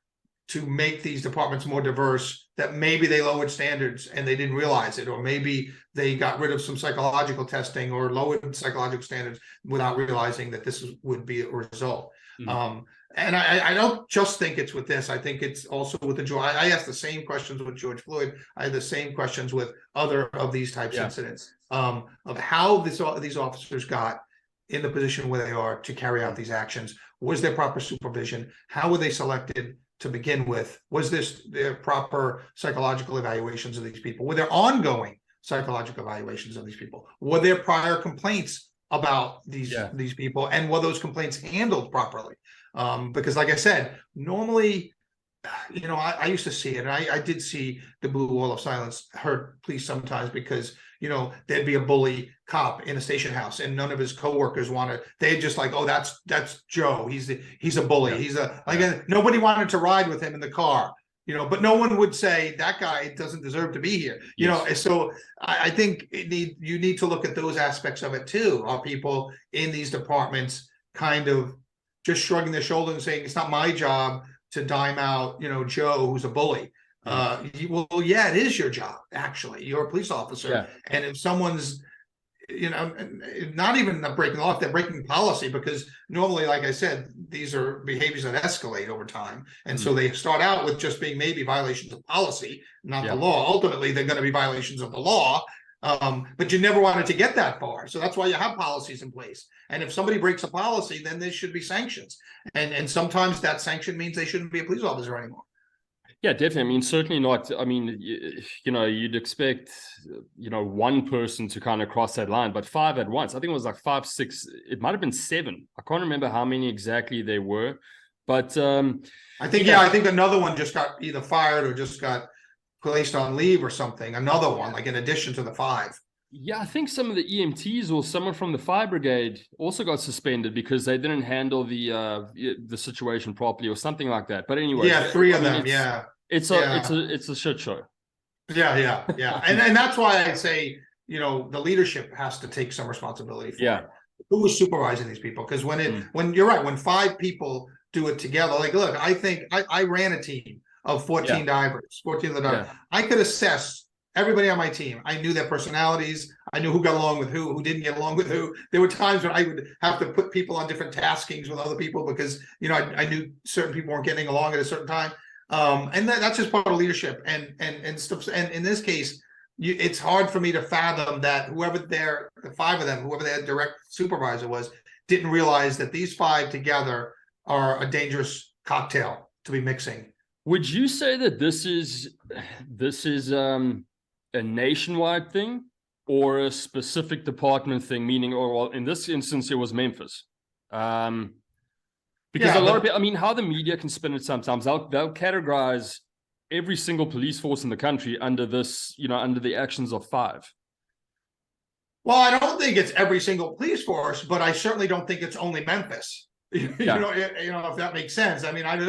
make these departments more diverse that maybe they lowered standards and they didn't realize it, or maybe they got rid of some psychological testing or lowered psychological standards without realizing that this would be a result. And I don't just think it's with this. I think it's also with the I asked the same questions with George Floyd. I had the same questions with other of these types of incidents, of how these officers got in the position where they are to carry out these actions. Was there proper supervision? How were they selected to begin with? Was their proper psychological evaluations of these people? Were there ongoing psychological evaluations of these people? Were there prior complaints about these people, and were those complaints handled properly? Because like I said, normally, I used to see it, and I did see the blue wall of silence hurt police sometimes, because there'd be a bully cop in a station house and none of his coworkers they'd just like, oh, that's Joe, he's a bully, nobody wanted to ride with him in the car, but no one would say that guy doesn't deserve to be here. So I think you need to look at those aspects of it too. Are people in these departments kind of just shrugging their shoulders and saying, it's not my job to dime out, Joe, who's a bully? Well, yeah, it is your job. Actually, you're a police officer, and if someone's, not even breaking law, if they're breaking policy, because normally, like I said, these are behaviors that escalate over time, and so they start out with just being maybe violations of policy, not the law. Ultimately, they're going to be violations of the law. But you never wanted to get that far. So that's why you have policies in place. And if somebody breaks a policy, then there should be sanctions. And sometimes that sanction means they shouldn't be a police officer anymore. Yeah, definitely. I mean, certainly not. I mean, you'd expect, one person to kind of cross that line, but 5 at once. I think it was like 5, 6. It might have been 7. I can't remember how many exactly they were. But I think another one just got either fired or just got placed on leave or something. Another one, like in addition to the 5. Yeah, I think some of the EMTs or someone from the fire brigade also got suspended because they didn't handle the situation properly or something like that. But anyway, 3 of them. It's a shit show. Yeah. And that's why I say, the leadership has to take some responsibility for it. Who was supervising these people? Because when you're right, when 5 people do it together, like, look, I think I ran a team of 14 divers, 14 of the divers. I could assess everybody on my team. I knew their personalities. I knew who got along with who didn't get along with who. There were times when I would have to put people on different taskings with other people because, you know, I knew certain people weren't getting along at a certain time. And that's just part of leadership and stuff. And in this case, it's hard for me to fathom that the 5 of them, whoever their direct supervisor was, didn't realize that these 5 together are a dangerous cocktail to be mixing. Would you say that this is a nationwide thing or a specific department thing? Meaning, or well, in this instance, it was Memphis. Because a lot of people, I mean, how the media can spin it sometimes, they'll categorize every single police force in the country under this, you know, under the actions of 5. Well, I don't think it's every single police force, but I certainly don't think it's only Memphis. You know, if that makes sense. I mean, I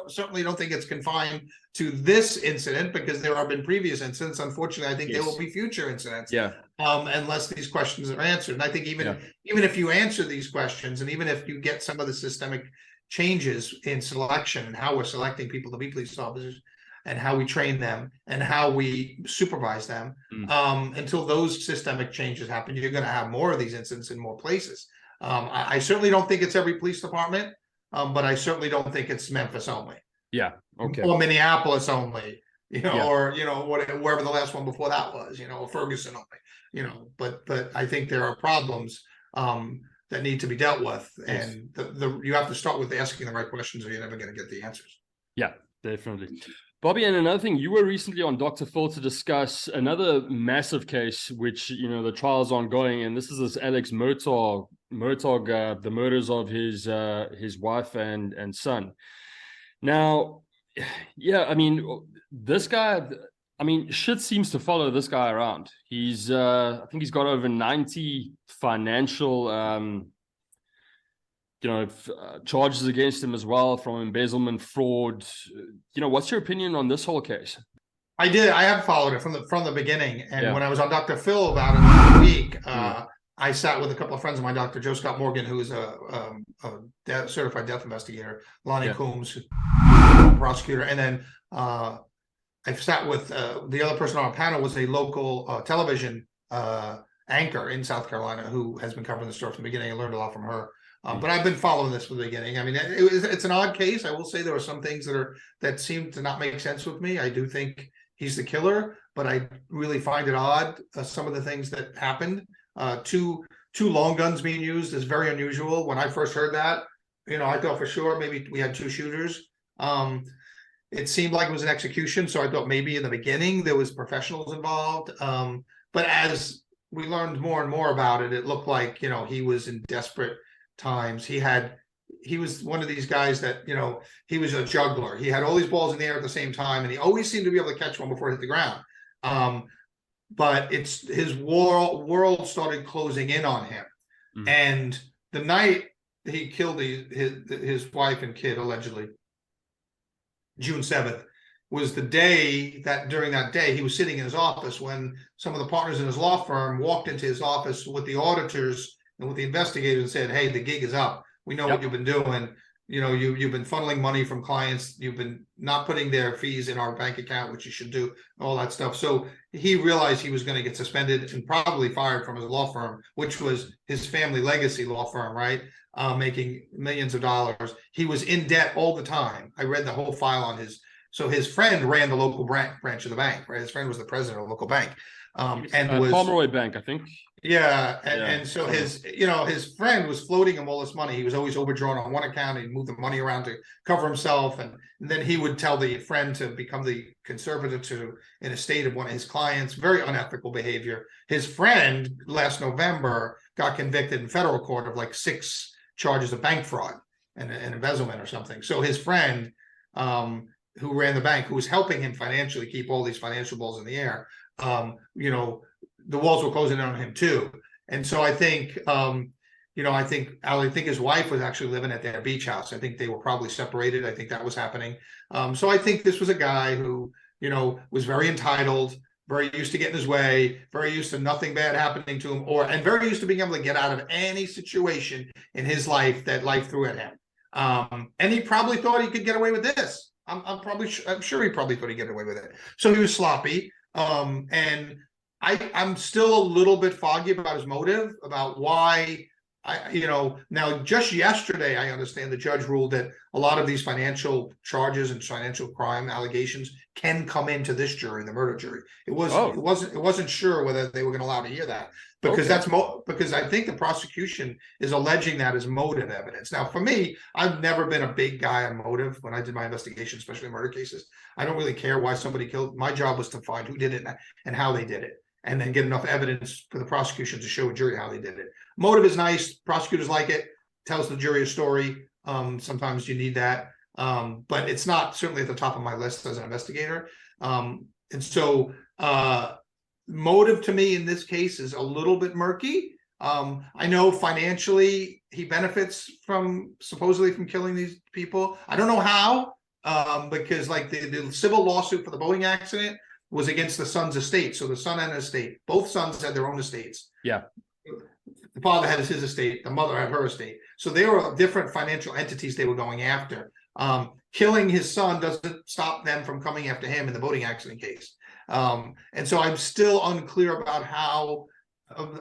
certainly don't think it's confined to this incident, because there have been previous incidents. Unfortunately, I think there will be future incidents. Unless these questions are answered. And I think even if you answer these questions, and even if you get some of the systemic changes in selection and how we're selecting people to be police officers, and how we train them and how we supervise them, until those systemic changes happen, you're going to have more of these incidents in more places. I certainly don't think it's every police department, but I certainly don't think it's Memphis only. Or Minneapolis only, you know, or, you know, wherever the last one before that was, you know, or Ferguson only, you know, but I think there are problems that need to be dealt with, and you have to start with asking the right questions, or you're never going to get the answers. Yeah, definitely. Bobby, and another thing, you were recently on Dr. Phil to discuss another massive case, which, you know, the trial's ongoing, and this is this Alex Murduagh, the murders of his wife and son. Now, yeah, I mean, this guy, I mean, shit seems to follow this guy around. He's, I think he's got over 90 financial, charges against him as well, from embezzlement, fraud. You know, what's your opinion on this whole case? I have followed it from the beginning. And when I was on Dr. Phil about it last week, I sat with a couple of friends of mine, Dr. Joe Scott Morgan, who's a certified death investigator, Lonnie Coombs, prosecutor, and then I sat with the other person on our panel was a local television anchor in South Carolina who has been covering the story from the beginning. I learned a lot from her. But I've been following this from the beginning. I mean, it's an odd case. I will say there are some things that seem to not make sense with me. I do think he's the killer, but I really find it odd. Some of the things that happened. Two long guns being used is very unusual. When I first heard that, you know, I thought for sure maybe we had 2 shooters. It seemed like it was an execution, so I thought maybe in the beginning there was professionals involved. But as we learned more and more about it, it looked like, you know, he was in desperate times. He was one of these guys that, you know, he was a juggler. He had all these balls in the air at the same time, and he always seemed to be able to catch one before it hit the ground. But it's his world started closing in on him. And the night he killed his wife and kid, allegedly, June 7th, was the day that during that day he was sitting in his office when some of the partners in his law firm walked into his office with the auditors and with the investigators and said, "Hey, the gig is up. We know what you've been doing. You know, you've been funneling money from clients. You've been not putting their fees in our bank account, which you should do, all that stuff." So he realized he was going to get suspended and probably fired from his law firm, which was his family legacy law firm, right? Making millions of dollars. He was in debt all the time. I read the whole file on his. So his friend ran the local branch of the bank, right? His friend was the president of the local bank. And was Pomeroy Bank, I think. And so his friend was floating him all this money. He was always overdrawn on one account. He'd move the money around to cover himself, and then he would tell the friend to become the conservator in a estate of one of his clients. Very unethical behavior. His friend last November got convicted in federal court of like 6 charges of bank fraud and embezzlement or something. So his friend, who ran the bank, who was helping him financially keep all these financial balls in the air, the walls were closing in on him too. And so I think, I think his wife was actually living at their beach house. I think they were probably separated. I think that was happening. So I think this was a guy who, was very entitled, very used to getting his way, very used to nothing bad happening to him, and very used to being able to get out of any situation in his life that life threw at him. And he probably thought he could get away with this. I'm sure he probably thought he'd get away with it. So he was sloppy. And I'm still a little bit foggy about his motive, about why. Now just yesterday, I understand the judge ruled that a lot of these financial charges and financial crime allegations can come into this jury, the murder jury. It wasn't sure whether they were going to allow to hear that, because because I think the prosecution is alleging that as motive evidence. Now, for me, I've never been a big guy on motive when I did my investigation, especially murder cases. I don't really care why somebody killed. My job was to find who did it and how they did it, and then get enough evidence for the prosecution to show a jury how they did it. Motive is nice. Prosecutors like it. Tells the jury a story. Sometimes you need that. But it's not certainly at the top of my list as an investigator. And so motive to me in this case is a little bit murky. I know financially he benefits supposedly from killing these people. I don't know how, because like the civil lawsuit for the boating accident was against the son's estate. So the son had an estate. Both sons had their own estates. Yeah. The father had his estate. The mother had her estate. So they were different financial entities they were going after. Killing his son doesn't stop them from coming after him in the boating accident case. And so I'm still unclear about how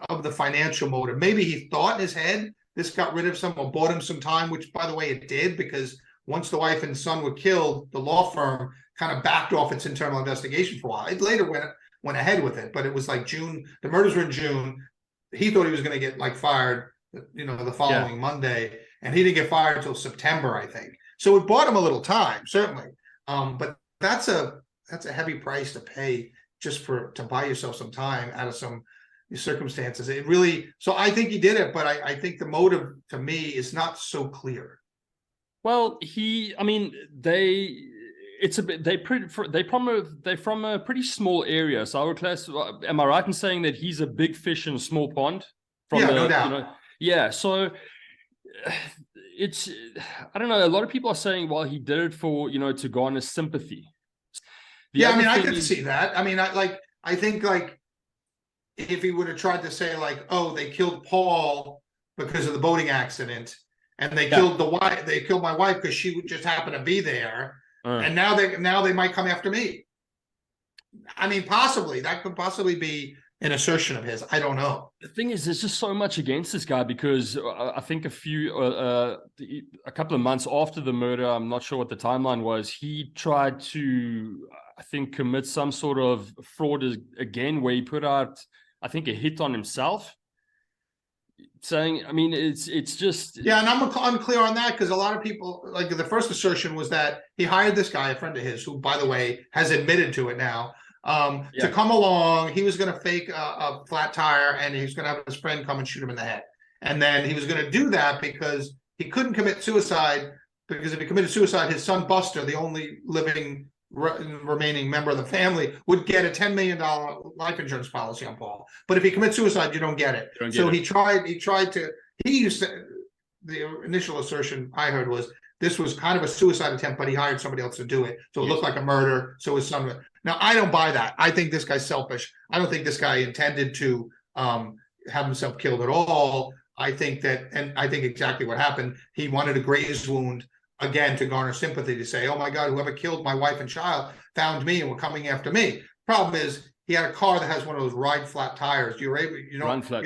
of the financial motive. Maybe he thought in his head this got rid of some or bought him some time, which by the way it did, because once the wife and son were killed, the law firm kind of backed off its internal investigation for a while. It later went ahead with it, but it was like June. The murders were in June. He thought he was going to get like fired, the following Monday, and he didn't get fired until September, I think. So it bought him a little time, certainly. But that's a heavy price to pay just to buy yourself some time out of some circumstances. It really. So I think he did it, but I think the motive to me is not so clear. Well, they're from a pretty small area. So I would am I right in saying that he's a big fish in a small pond? No doubt. So I don't know. A lot of people are saying, well, he did it for, to garner sympathy. I could see that. I think if he would have tried to say oh, they killed Paul because of the boating accident, and they killed they killed my wife because she just happened to be there. And now they might come after me. Possibly that could possibly be an assertion of his. I don't know. The thing is, there's just so much against this guy because I think a couple of months after the murder, I'm not sure what the timeline was, he tried to, I think, commit some sort of fraud again, where he put out, I think, a hit on himself. Saying, it's just and I'm unclear on that because a lot of people the first assertion was that he hired this guy, a friend of his, who, by the way, has admitted to it now, to come along. He was going to fake a flat tire, and he was going to have his friend come and shoot him in the head. And then he was going to do that because he couldn't commit suicide, because if he committed suicide, his son Buster, the only living remaining member of the family, would get a $10 million life insurance policy on Paul. But if he commits suicide, you don't get it. He used to, the initial assertion I heard was this was kind of a suicide attempt, but he hired somebody else to do it. So it looked like a murder. So his son. Now, I don't buy that. I think this guy's selfish. I don't think this guy intended to have himself killed at all. I think exactly what happened. He wanted to graze his wound, again, to garner sympathy, to say, oh my God, whoever killed my wife and child found me and were coming after me. Problem is, he had a car that has one of those ride flat tires. Run flat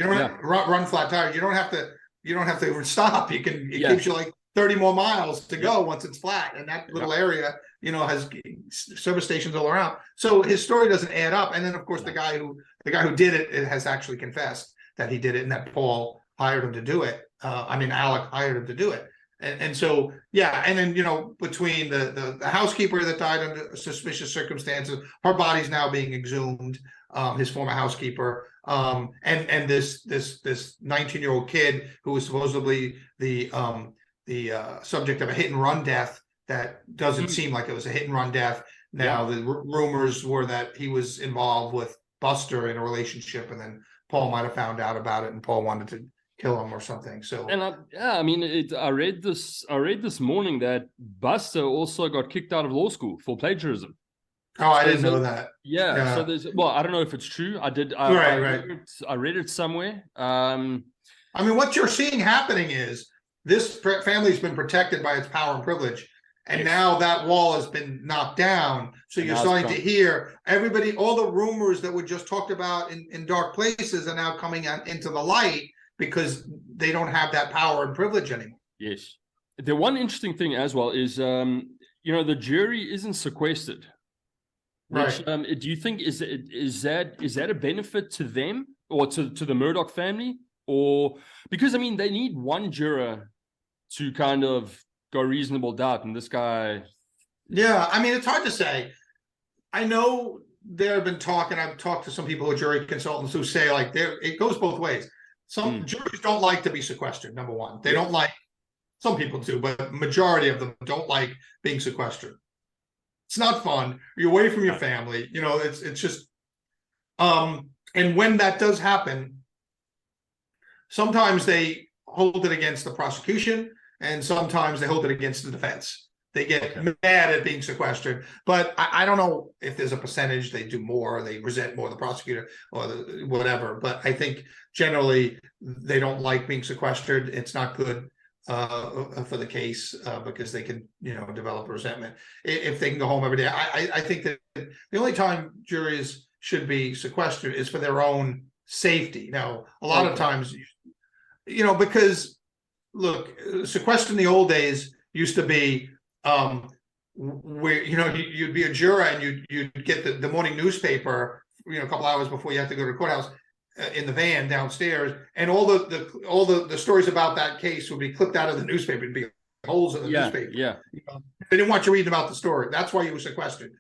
tires. You don't have to stop. It keeps you like 30 more miles to go once it's flat. And that little area, has service stations all around. So his story doesn't add up. And then of course the guy who did it has actually confessed that he did it and that Paul hired him to do it. Alec hired him to do it. And so, and then, between the housekeeper that died under suspicious circumstances, her body's now being exhumed, his former housekeeper, and this 19-year-old kid who was supposedly the subject of a hit and run death that doesn't seem like it was a hit and run death. Now the rumors were that he was involved with Buster in a relationship, and then Paul might have found out about it, and Paul wanted to kill him or something. So, and I read this morning that Buster also got kicked out of law school for plagiarism. Oh, I didn't know that. Yeah. So I don't know if it's true. I read it somewhere. What you're seeing happening is this family's been protected by its power and privilege. And now that wall has been knocked down. So you're starting to hear everybody, all the rumors that were just talked about in dark places are now coming out into the light because they don't have that power and privilege anymore. Yes. The one interesting thing as well is, the jury isn't sequestered. Which, Right. Do you think is that a benefit to them or to the Murdaugh family? Or because, I mean, they need one juror to kind of go reasonable doubt, and this guy. Yeah, I mean, it's hard to say. I know there have been talk, and I've talked to some people who are jury consultants who say like it goes both ways. Some juries don't like to be sequestered, number one. They don't like, some people do, but majority of them don't like being sequestered. It's not fun. You're away from your family. It's just and when that does happen, sometimes they hold it against the prosecution and sometimes they hold it against the defense. They get mad at being sequestered, but I don't know if there's a percentage they do more, they resent more the prosecutor or whatever. But I think generally they don't like being sequestered. It's not good for the case because they can, develop resentment if they can go home every day. I think that the only time juries should be sequestered is for their own safety. Now, a lot of times, because look, sequester in the old days used to be where you'd be a juror and you'd get the morning newspaper a couple hours before you have to go to the courthouse in the van downstairs, and all the stories about that case would be clipped out of the newspaper. It'd be holes in the newspaper. They didn't want you reading about the story. That's why you were sequestered.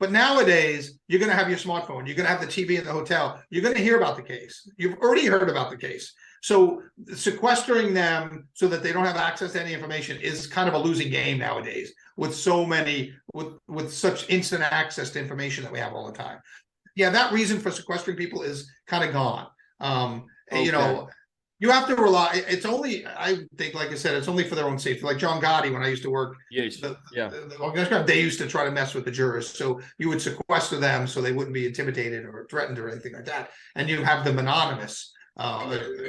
But nowadays, you're going to have your smartphone. You're going to have the TV in the hotel. You're going to hear about the case. You've already heard about the case. So sequestering them so that they don't have access to any information is kind of a losing game nowadays with so many, with such instant access to information that we have all the time. Yeah, that reason for sequestering people is kind of gone. You have to rely. It's only, I think, like I said, it's only for their own safety. Like John Gotti, when I used to work, they used to try to mess with the jurors. So you would sequester them so they wouldn't be intimidated or threatened or anything like that, and you have them anonymous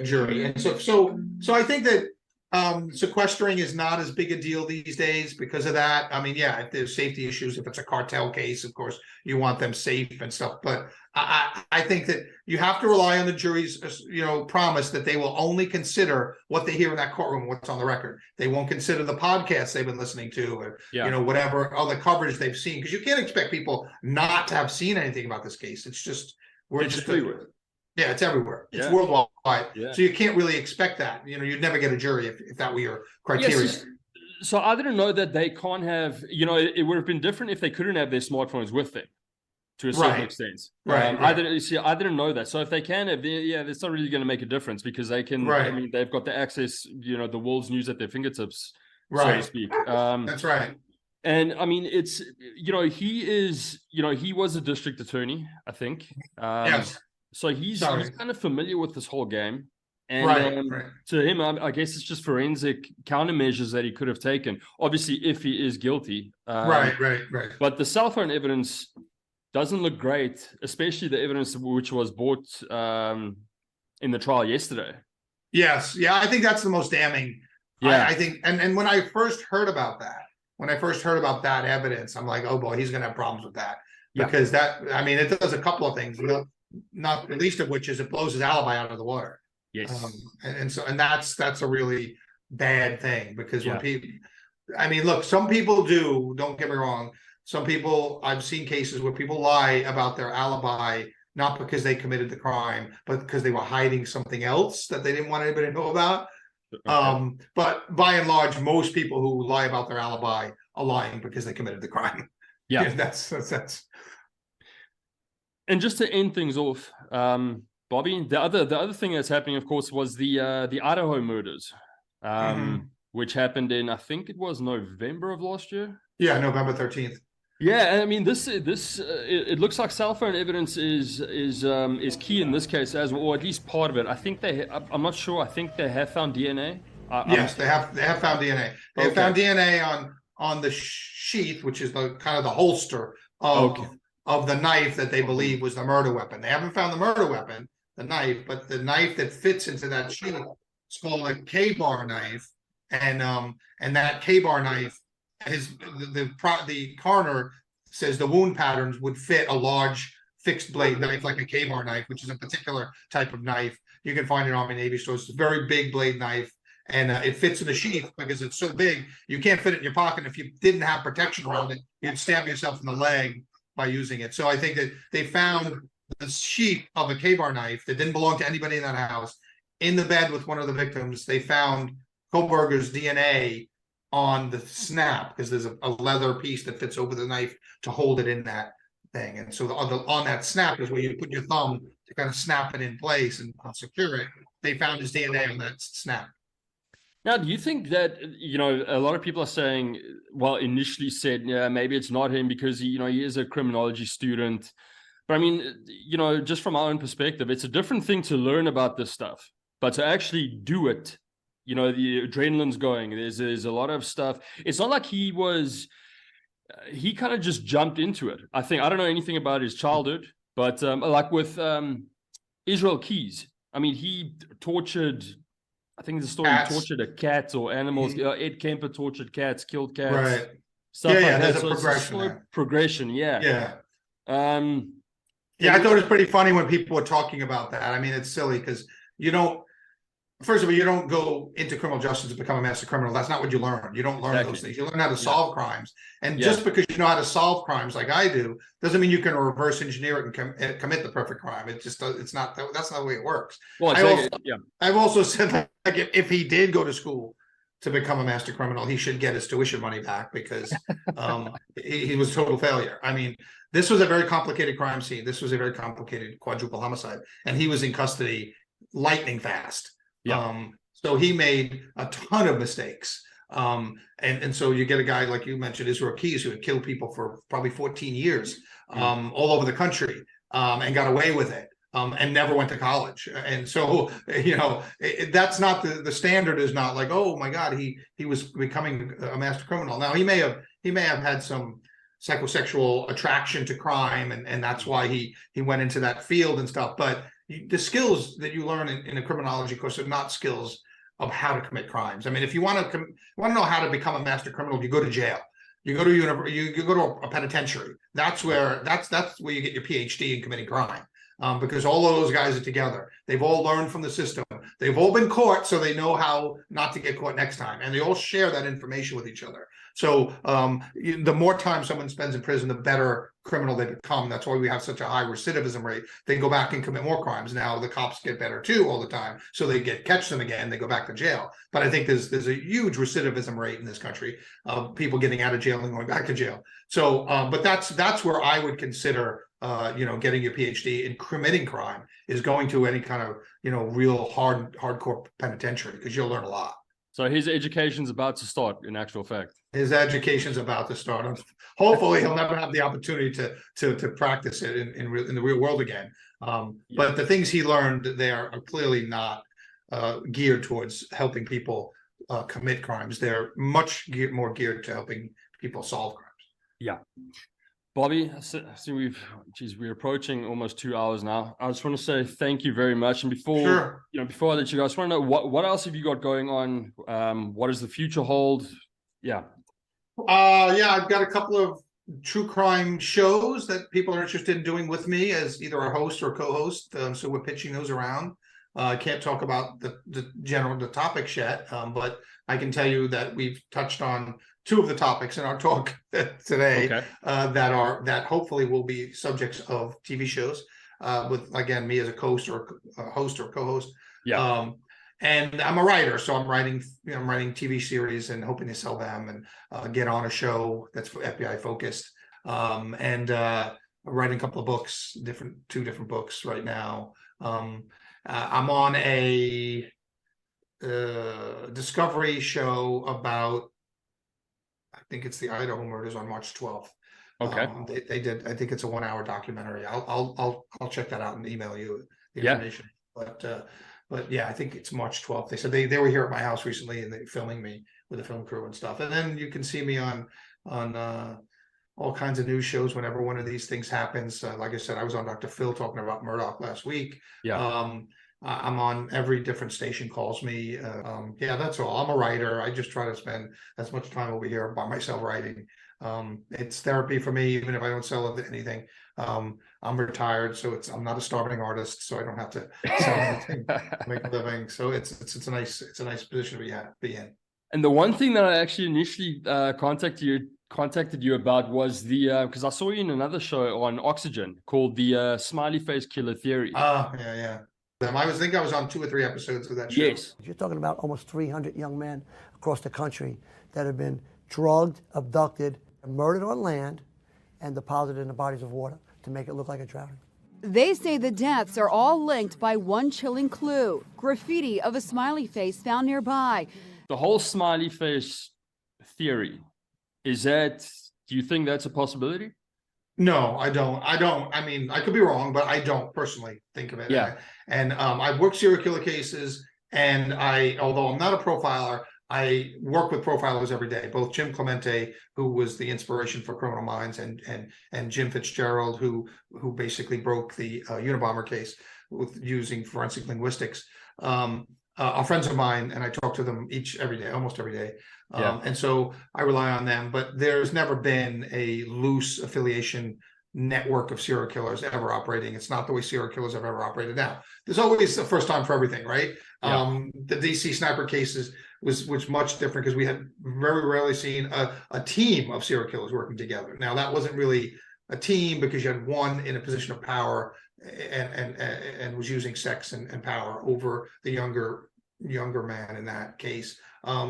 jury. And so I think that sequestering is not as big a deal these days because of that. I mean, yeah, if there's safety issues, if it's a cartel case, of course, you want them safe and stuff. But I think that you have to rely on the jury's, promise that they will only consider what they hear in that courtroom, what's on the record. They won't consider the podcasts they've been listening to or, whatever other coverage they've seen. Because you can't expect people not to have seen anything about this case. It's just, yeah, it's everywhere. It's worldwide. Yeah. So you can't really expect that. You'd never get a jury if that were your criteria. Yes. So I didn't know that they can't have, it would have been different if they couldn't have their smartphones with them to a certain extent. Right. I didn't know that. So if they can have, it's not really going to make a difference because they can, I mean, they've got the access, the world's news at their fingertips, so to speak. That's right. And I mean, it's, he was a district attorney, I think. Yes. So he's kind of familiar with this whole game. And to him, I guess it's just forensic countermeasures that he could have taken. Obviously, if he is guilty. Right. But the cell phone evidence doesn't look great, especially the evidence which was brought in the trial yesterday. Yes. Yeah, I think that's the most damning. Yeah. I think, and when I first heard about that, evidence, I'm like, oh boy, he's going to have problems with that. Because it does a couple of things. Not the least of which is it blows his alibi out of the water. Yes. And that's a really bad thing because when people, look, some people don't get me wrong. Some people, I've seen cases where people lie about their alibi, not because they committed the crime, but because they were hiding something else that they didn't want anybody to know about. Okay. But by and large, most people who lie about their alibi are lying because they committed the crime. Yeah. That's. And just to end things off, Bobby, the other thing that's happening, of course, was the Idaho Murders, which happened in, I think it was November of last year. Yeah, November 13th. Yeah, and I mean it looks like cell phone evidence is key in this case as well, or at least part of it. I think I'm not sure. I think they have found DNA. Yes, they have found DNA. They have found DNA on the sheath, which is the kind of the holster of the knife that they believe was the murder weapon. They haven't found the murder weapon, the knife, but the knife that fits into that sheath is called a K-bar knife, and that K-bar knife the coroner says the wound patterns would fit a large fixed blade knife like a K-bar knife, which is a particular type of knife. You can find it in Army Navy stores. It's a very big blade knife, and it fits in the sheath because it's so big you can't fit it in your pocket. If you didn't have protection around it, you'd stab yourself in the leg by using it. So I think that they found the sheath of a K-bar knife that didn't belong to anybody in that house in the bed with one of the victims. They found Kohberger's DNA on the snap because there's a leather piece that fits over the knife to hold it in that thing. And so on that snap is where you put your thumb to kind of snap it in place and secure it. They found his DNA on that snap. Now, do you think that, you know, a lot of people are saying, well, initially said, yeah, maybe it's not him because, he is a criminology student. But I mean, you know, just from our own perspective, it's a different thing to learn about this stuff, but to actually do it, you know, the adrenaline's going. There's a lot of stuff. It's not like he kind of just jumped into it. I don't know anything about his childhood, but like with Israel Keys, I mean, he tortured, I think the story, he tortured a cat or animals. Ed Kemper tortured cats, killed cats. Right. Stuff like that. There's a So progression. it's a slow progression, yeah. Yeah, I thought it was pretty funny when people were talking about that. I mean, it's silly because first of all, you don't go into criminal justice to become a master criminal. That's not what you learn. You don't learn those things. You learn how to solve crimes. And just because you know how to solve crimes like I do, doesn't mean you can reverse engineer it and commit the perfect crime. It just that's not the way it works. Well, I've also said like if he did go to school to become a master criminal, he should get his tuition money back because he was a total failure. I mean, this was a very complicated crime scene. This was a very complicated quadruple homicide, and he was in custody lightning fast. So he made a ton of mistakes. And so you get a guy like you mentioned, Israel Keys, who had killed people for probably 14 years all over the country and got away with it. And never went to college. And so, that's not the standard is not like, oh my God, he was becoming a master criminal. Now he may have had some psychosexual attraction to crime and that's why he went into that field and stuff. But the skills that you learn in a criminology course are not skills of how to commit crimes. I mean, if you want to know how to become a master criminal, you go to jail. You go to you go to a penitentiary. That's where you get your PhD in committing crime. Because all of those guys are together. They've all learned from the system. They've all been caught, so they know how not to get caught next time. And they all share that information with each other. So the more time someone spends in prison, the better criminal they become. That's why we have such a high recidivism rate. They go back and commit more crimes. Now the cops get better too all the time. So they catch them again, they go back to jail. But I think there's a huge recidivism rate in this country of people getting out of jail and going back to jail. So but that's where I would consider getting your PhD in committing crime is going to any kind of, real hardcore penitentiary because you'll learn a lot. So his education's about to start, in actual fact. His education's about to start. Hopefully he'll never have the opportunity to practice it in the real world again. But the things he learned, they are clearly not geared towards helping people commit crimes. They're much more geared to helping people solve crimes. Yeah. Bobby, I see we're approaching almost 2 hours now. I just want to say thank you very much. And before I let you go, I just want to know what else have you got going on? What does the future hold? I've got a couple of true crime shows that people are interested in doing with me as either a host or co-host. So we're pitching those around. I can't talk about the topics yet, but I can tell you that we've touched on two of the topics in our talk today that hopefully will be subjects of TV shows with, again, me as a host or co-host. And I'm a writer, so I'm writing TV series and hoping to sell them and get on a show that's FBI focused. And writing a couple of books, two different books right now. I'm on a Discovery show about, I think it's the Idaho Murders on March 12th. They did. I think it's a 1-hour documentary. I'll check that out and email you the information. But yeah, I think it's March 12th. They said they were here at my house recently and they filming me with the film crew and stuff. And then you can see me on all kinds of news shows whenever one of these things happens. Like I said, I was on Dr. Phil talking about Murdaugh last week. I'm on every different station calls me. Yeah, that's all. I'm a writer. I just try to spend as much time over here by myself writing. It's therapy for me, even if I don't sell anything. I'm retired, so I'm not a starving artist, so I don't have to sell anything to make a living. So it's a nice position to be in. And the one thing that I actually initially contacted you about was the because I saw you in another show on Oxygen called the Smiley Face Killer Theory. Yeah. I think I was on 2 or 3 episodes of that show. Yes. You're talking about almost 300 young men across the country that have been drugged, abducted, murdered on land, and deposited in the bodies of water to make it look like a drowning. They say the deaths are all linked by one chilling clue: graffiti of a smiley face found nearby. The whole smiley face theory, do you think that's a possibility? No, I don't. I mean, I could be wrong, but I don't personally think of it. Yeah. And I've worked serial killer cases, and although I'm not a profiler, I work with profilers every day. Both Jim Clemente, who was the inspiration for Criminal Minds, and Jim Fitzgerald, who basically broke the Unabomber case with using forensic linguistics, are friends of mine, and I talk to them almost every day. And so I rely on them, but there's never been a loose affiliation network of serial killers ever operating. It's not the way serial killers have ever operated. Now, there's always the first time for everything, right? The DC sniper cases was much different because we had very rarely seen a team of serial killers working together. Now, that wasn't really a team because you had one in a position of power and was using sex and power over the younger man in that case.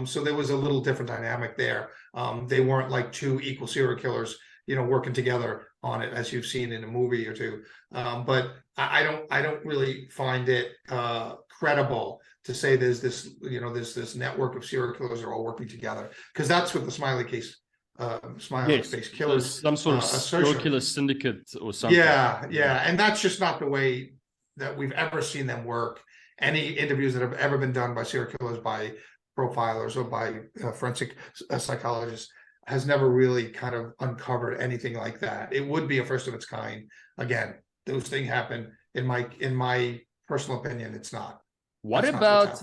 So there was a little different dynamic there. They weren't like 2 equal serial killers, working together on it as you've seen in a movie or 2. But I don't really find it credible to say there's this network of serial killers that are all working together, because that's what the Smiley case, Smiley face killers, some sort of serial killer syndicate or something. Yeah, and that's just not the way that we've ever seen them work. Any interviews that have ever been done by serial killers, by profilers, or by forensic psychologists has never really kind of uncovered anything like that. It would be a first of its kind. Again, those things happen. In my personal opinion, it's not. What about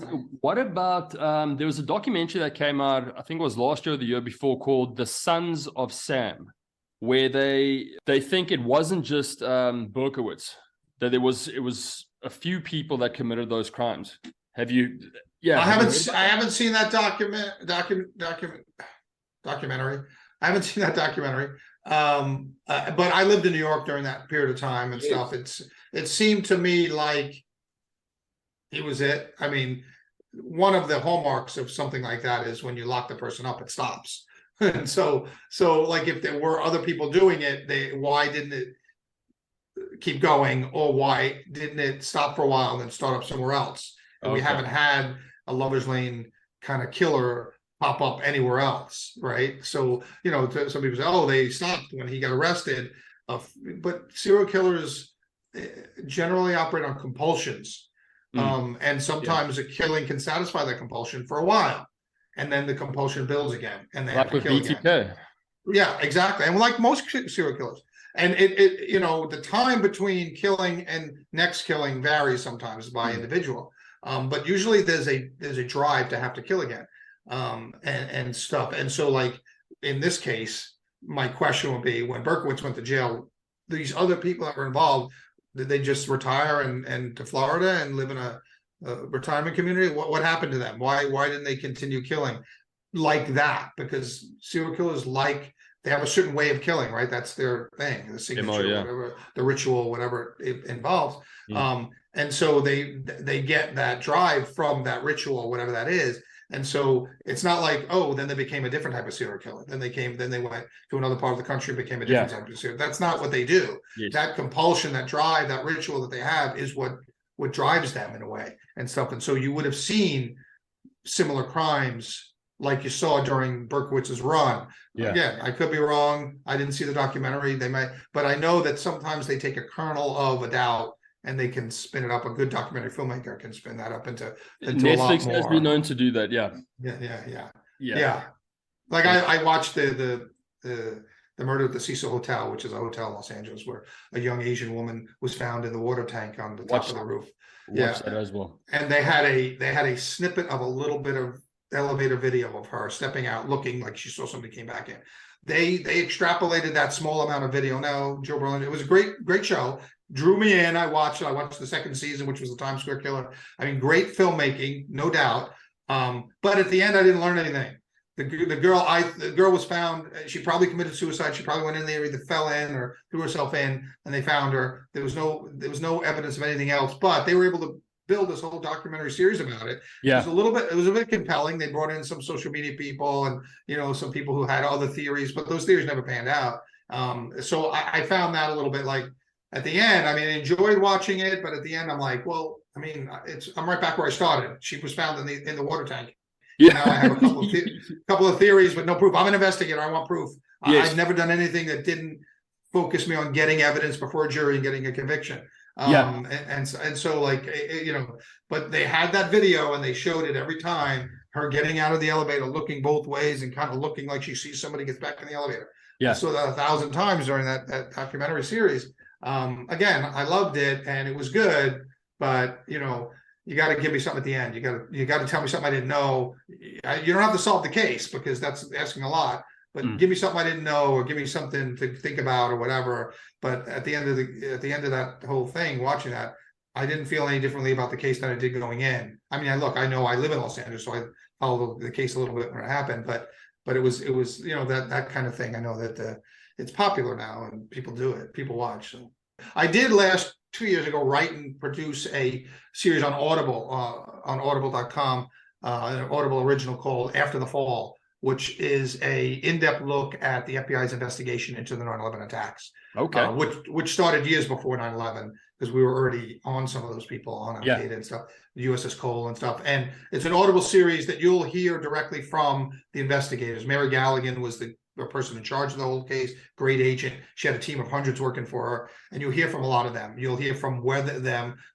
there was a documentary that came out, I think it was last year or the year before, called The Sons of Sam, where they think it wasn't just Berkowitz, that it was a few people that committed those crimes. Have you? Yeah, I haven't seen that documentary. I haven't seen that documentary. But I lived in New York during that period of time and stuff. It seemed to me like it was it. I mean, one of the hallmarks of something like that is when you lock the person up, it stops. And so like if there were other people doing it, why didn't it keep going, or why didn't it stop for a while and then start up somewhere else? And we haven't had a Lover's Lane kind of killer pop up anywhere else, right? So, some people say, oh, they stopped when he got arrested. But serial killers generally operate on compulsions. And sometimes a killing can satisfy that compulsion for a while, and then the compulsion builds again, and they have to kill again. Yeah, exactly. And like most serial killers, and it the time between killing and next killing varies sometimes by individual, but usually there's a drive to have to kill again, and stuff. And so, like in this case, my question would be, when Berkowitz went to jail, these other people that were involved, did they just retire and to Florida and live in a retirement community? What happened to them? Why didn't they continue killing like that? Because serial killers they have a certain way of killing, right? That's their thing, the signature, whatever, the ritual, whatever it involves. And so they get that drive from that ritual, whatever that is. And so it's not like, oh, then they became a different type of serial killer. Then they went to another part of the country, became a different type of serial. That's not what they do. Yes. That compulsion, that drive, that ritual that they have is what drives them in a way and stuff. And so you would have seen similar crimes like you saw during Berkowitz's run. Yeah. Again, I could be wrong. I didn't see the documentary. They might, but I know that sometimes they take a kernel of a doubt and they can spin it up. A good documentary filmmaker can spin that up into Netflix a lot more. Has been known to do that. Yeah. Like I watched the the murder at the Cecil Hotel, which is a hotel in Los Angeles, where a young Asian woman was found in the water tank on the top of the roof. Watch that as well. And they had a snippet of a little bit of elevator video of her stepping out, looking like she saw somebody came back in. They extrapolated that small amount of video. Now, Joe Berlin, it was a great show. Drew me in. I watched the second season, which was the Times Square Killer. I mean, great filmmaking, no doubt. But at the end, I didn't learn anything. The girl was found. She probably committed suicide. She probably went in there, either fell in or threw herself in, and they found her. There was no evidence of anything else. But they were able to build this whole documentary series about it. Yeah, it was a bit compelling. They brought in some social media people and some people who had other theories, but those theories never panned out. So I found that a little bit like at the end. I mean, I enjoyed watching it, but at the end, I'm like, well, I mean, I'm right back where I started. She was found in the water tank. Yeah. Now I have a couple of theories, but no proof. I'm an investigator. I want proof. Yes. I've never done anything that didn't focus me on getting evidence before a jury and getting a conviction. And so like, but they had that video and they showed it every time, her getting out of the elevator, looking both ways and kind of looking like she sees somebody gets back in the elevator. Yeah. I saw that 1,000 times during that documentary series. Again, I loved it and it was good, but you got to give me something at the end. You got to tell me something I didn't know. You don't have to solve the case because that's asking a lot. But give me something I didn't know, or give me something to think about, or whatever. But at the end of that whole thing, watching that, I didn't feel any differently about the case than I did going in. I mean, I know I live in Los Angeles, so I followed the case a little bit when it happened. But it was that kind of thing. I know that it's popular now and people do it, people watch. So I did 2 years ago write and produce a series on Audible on Audible.com, an Audible original called After the Fall, which is a in-depth look at the FBI's investigation into the 9/11 attacks. Okay. Which started years before 9/11, because we were already on some of those people on Al-Qaeda and stuff, the USS Cole and stuff. And it's an Audible series that you'll hear directly from the investigators. Mary Galligan was the person in charge of the whole case, great agent. She had a team of hundreds working for her, and you'll hear from a lot of them. You'll hear from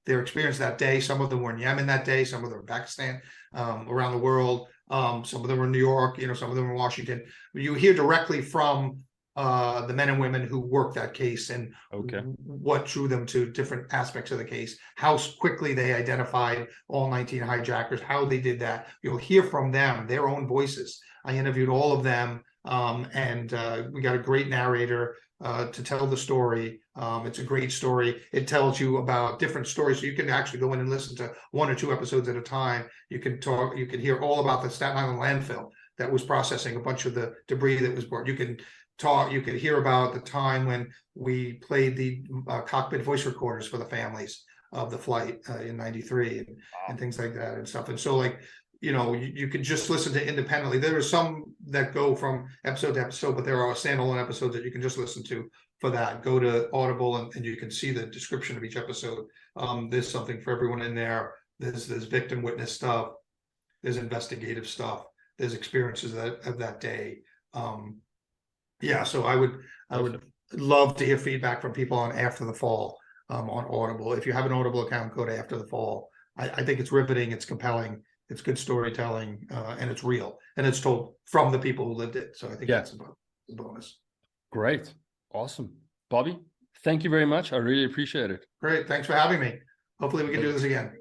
their experience that day. Some of them were in Yemen that day, some of them were in Pakistan, around the world. Some of them were in New York, some of them were in Washington. You hear directly from the men and women who worked that case and what drew them to different aspects of the case, how quickly they identified all 19 hijackers, how they did that. You'll hear from them, their own voices. I interviewed all of them, and we got a great narrator to tell the story. It's a great story. It tells you about different stories, so you can actually go in and listen to 1 or 2 episodes at a time. You can hear all about the Staten Island landfill that was processing a bunch of the debris that was brought. You can hear about the time when we played the cockpit voice recorders for the families of the flight in '93 and things like that and stuff. And so like, you can just listen to independently. There are some that go from episode to episode, but there are standalone episodes that you can just listen to for that. Go to Audible and you can see the description of each episode. There's something for everyone in there. There's victim witness stuff. There's investigative stuff. There's experiences of that day. So I would love to hear feedback from people on After the Fall on Audible. If you have an Audible account, go to After the Fall. I think it's riveting. It's compelling. It's good storytelling, and it's real, and it's told from the people who lived it. So I think that's a bonus. Great. Awesome. Bobby, thank you very much. I really appreciate it. Great. Thanks for having me. Hopefully we can do this again.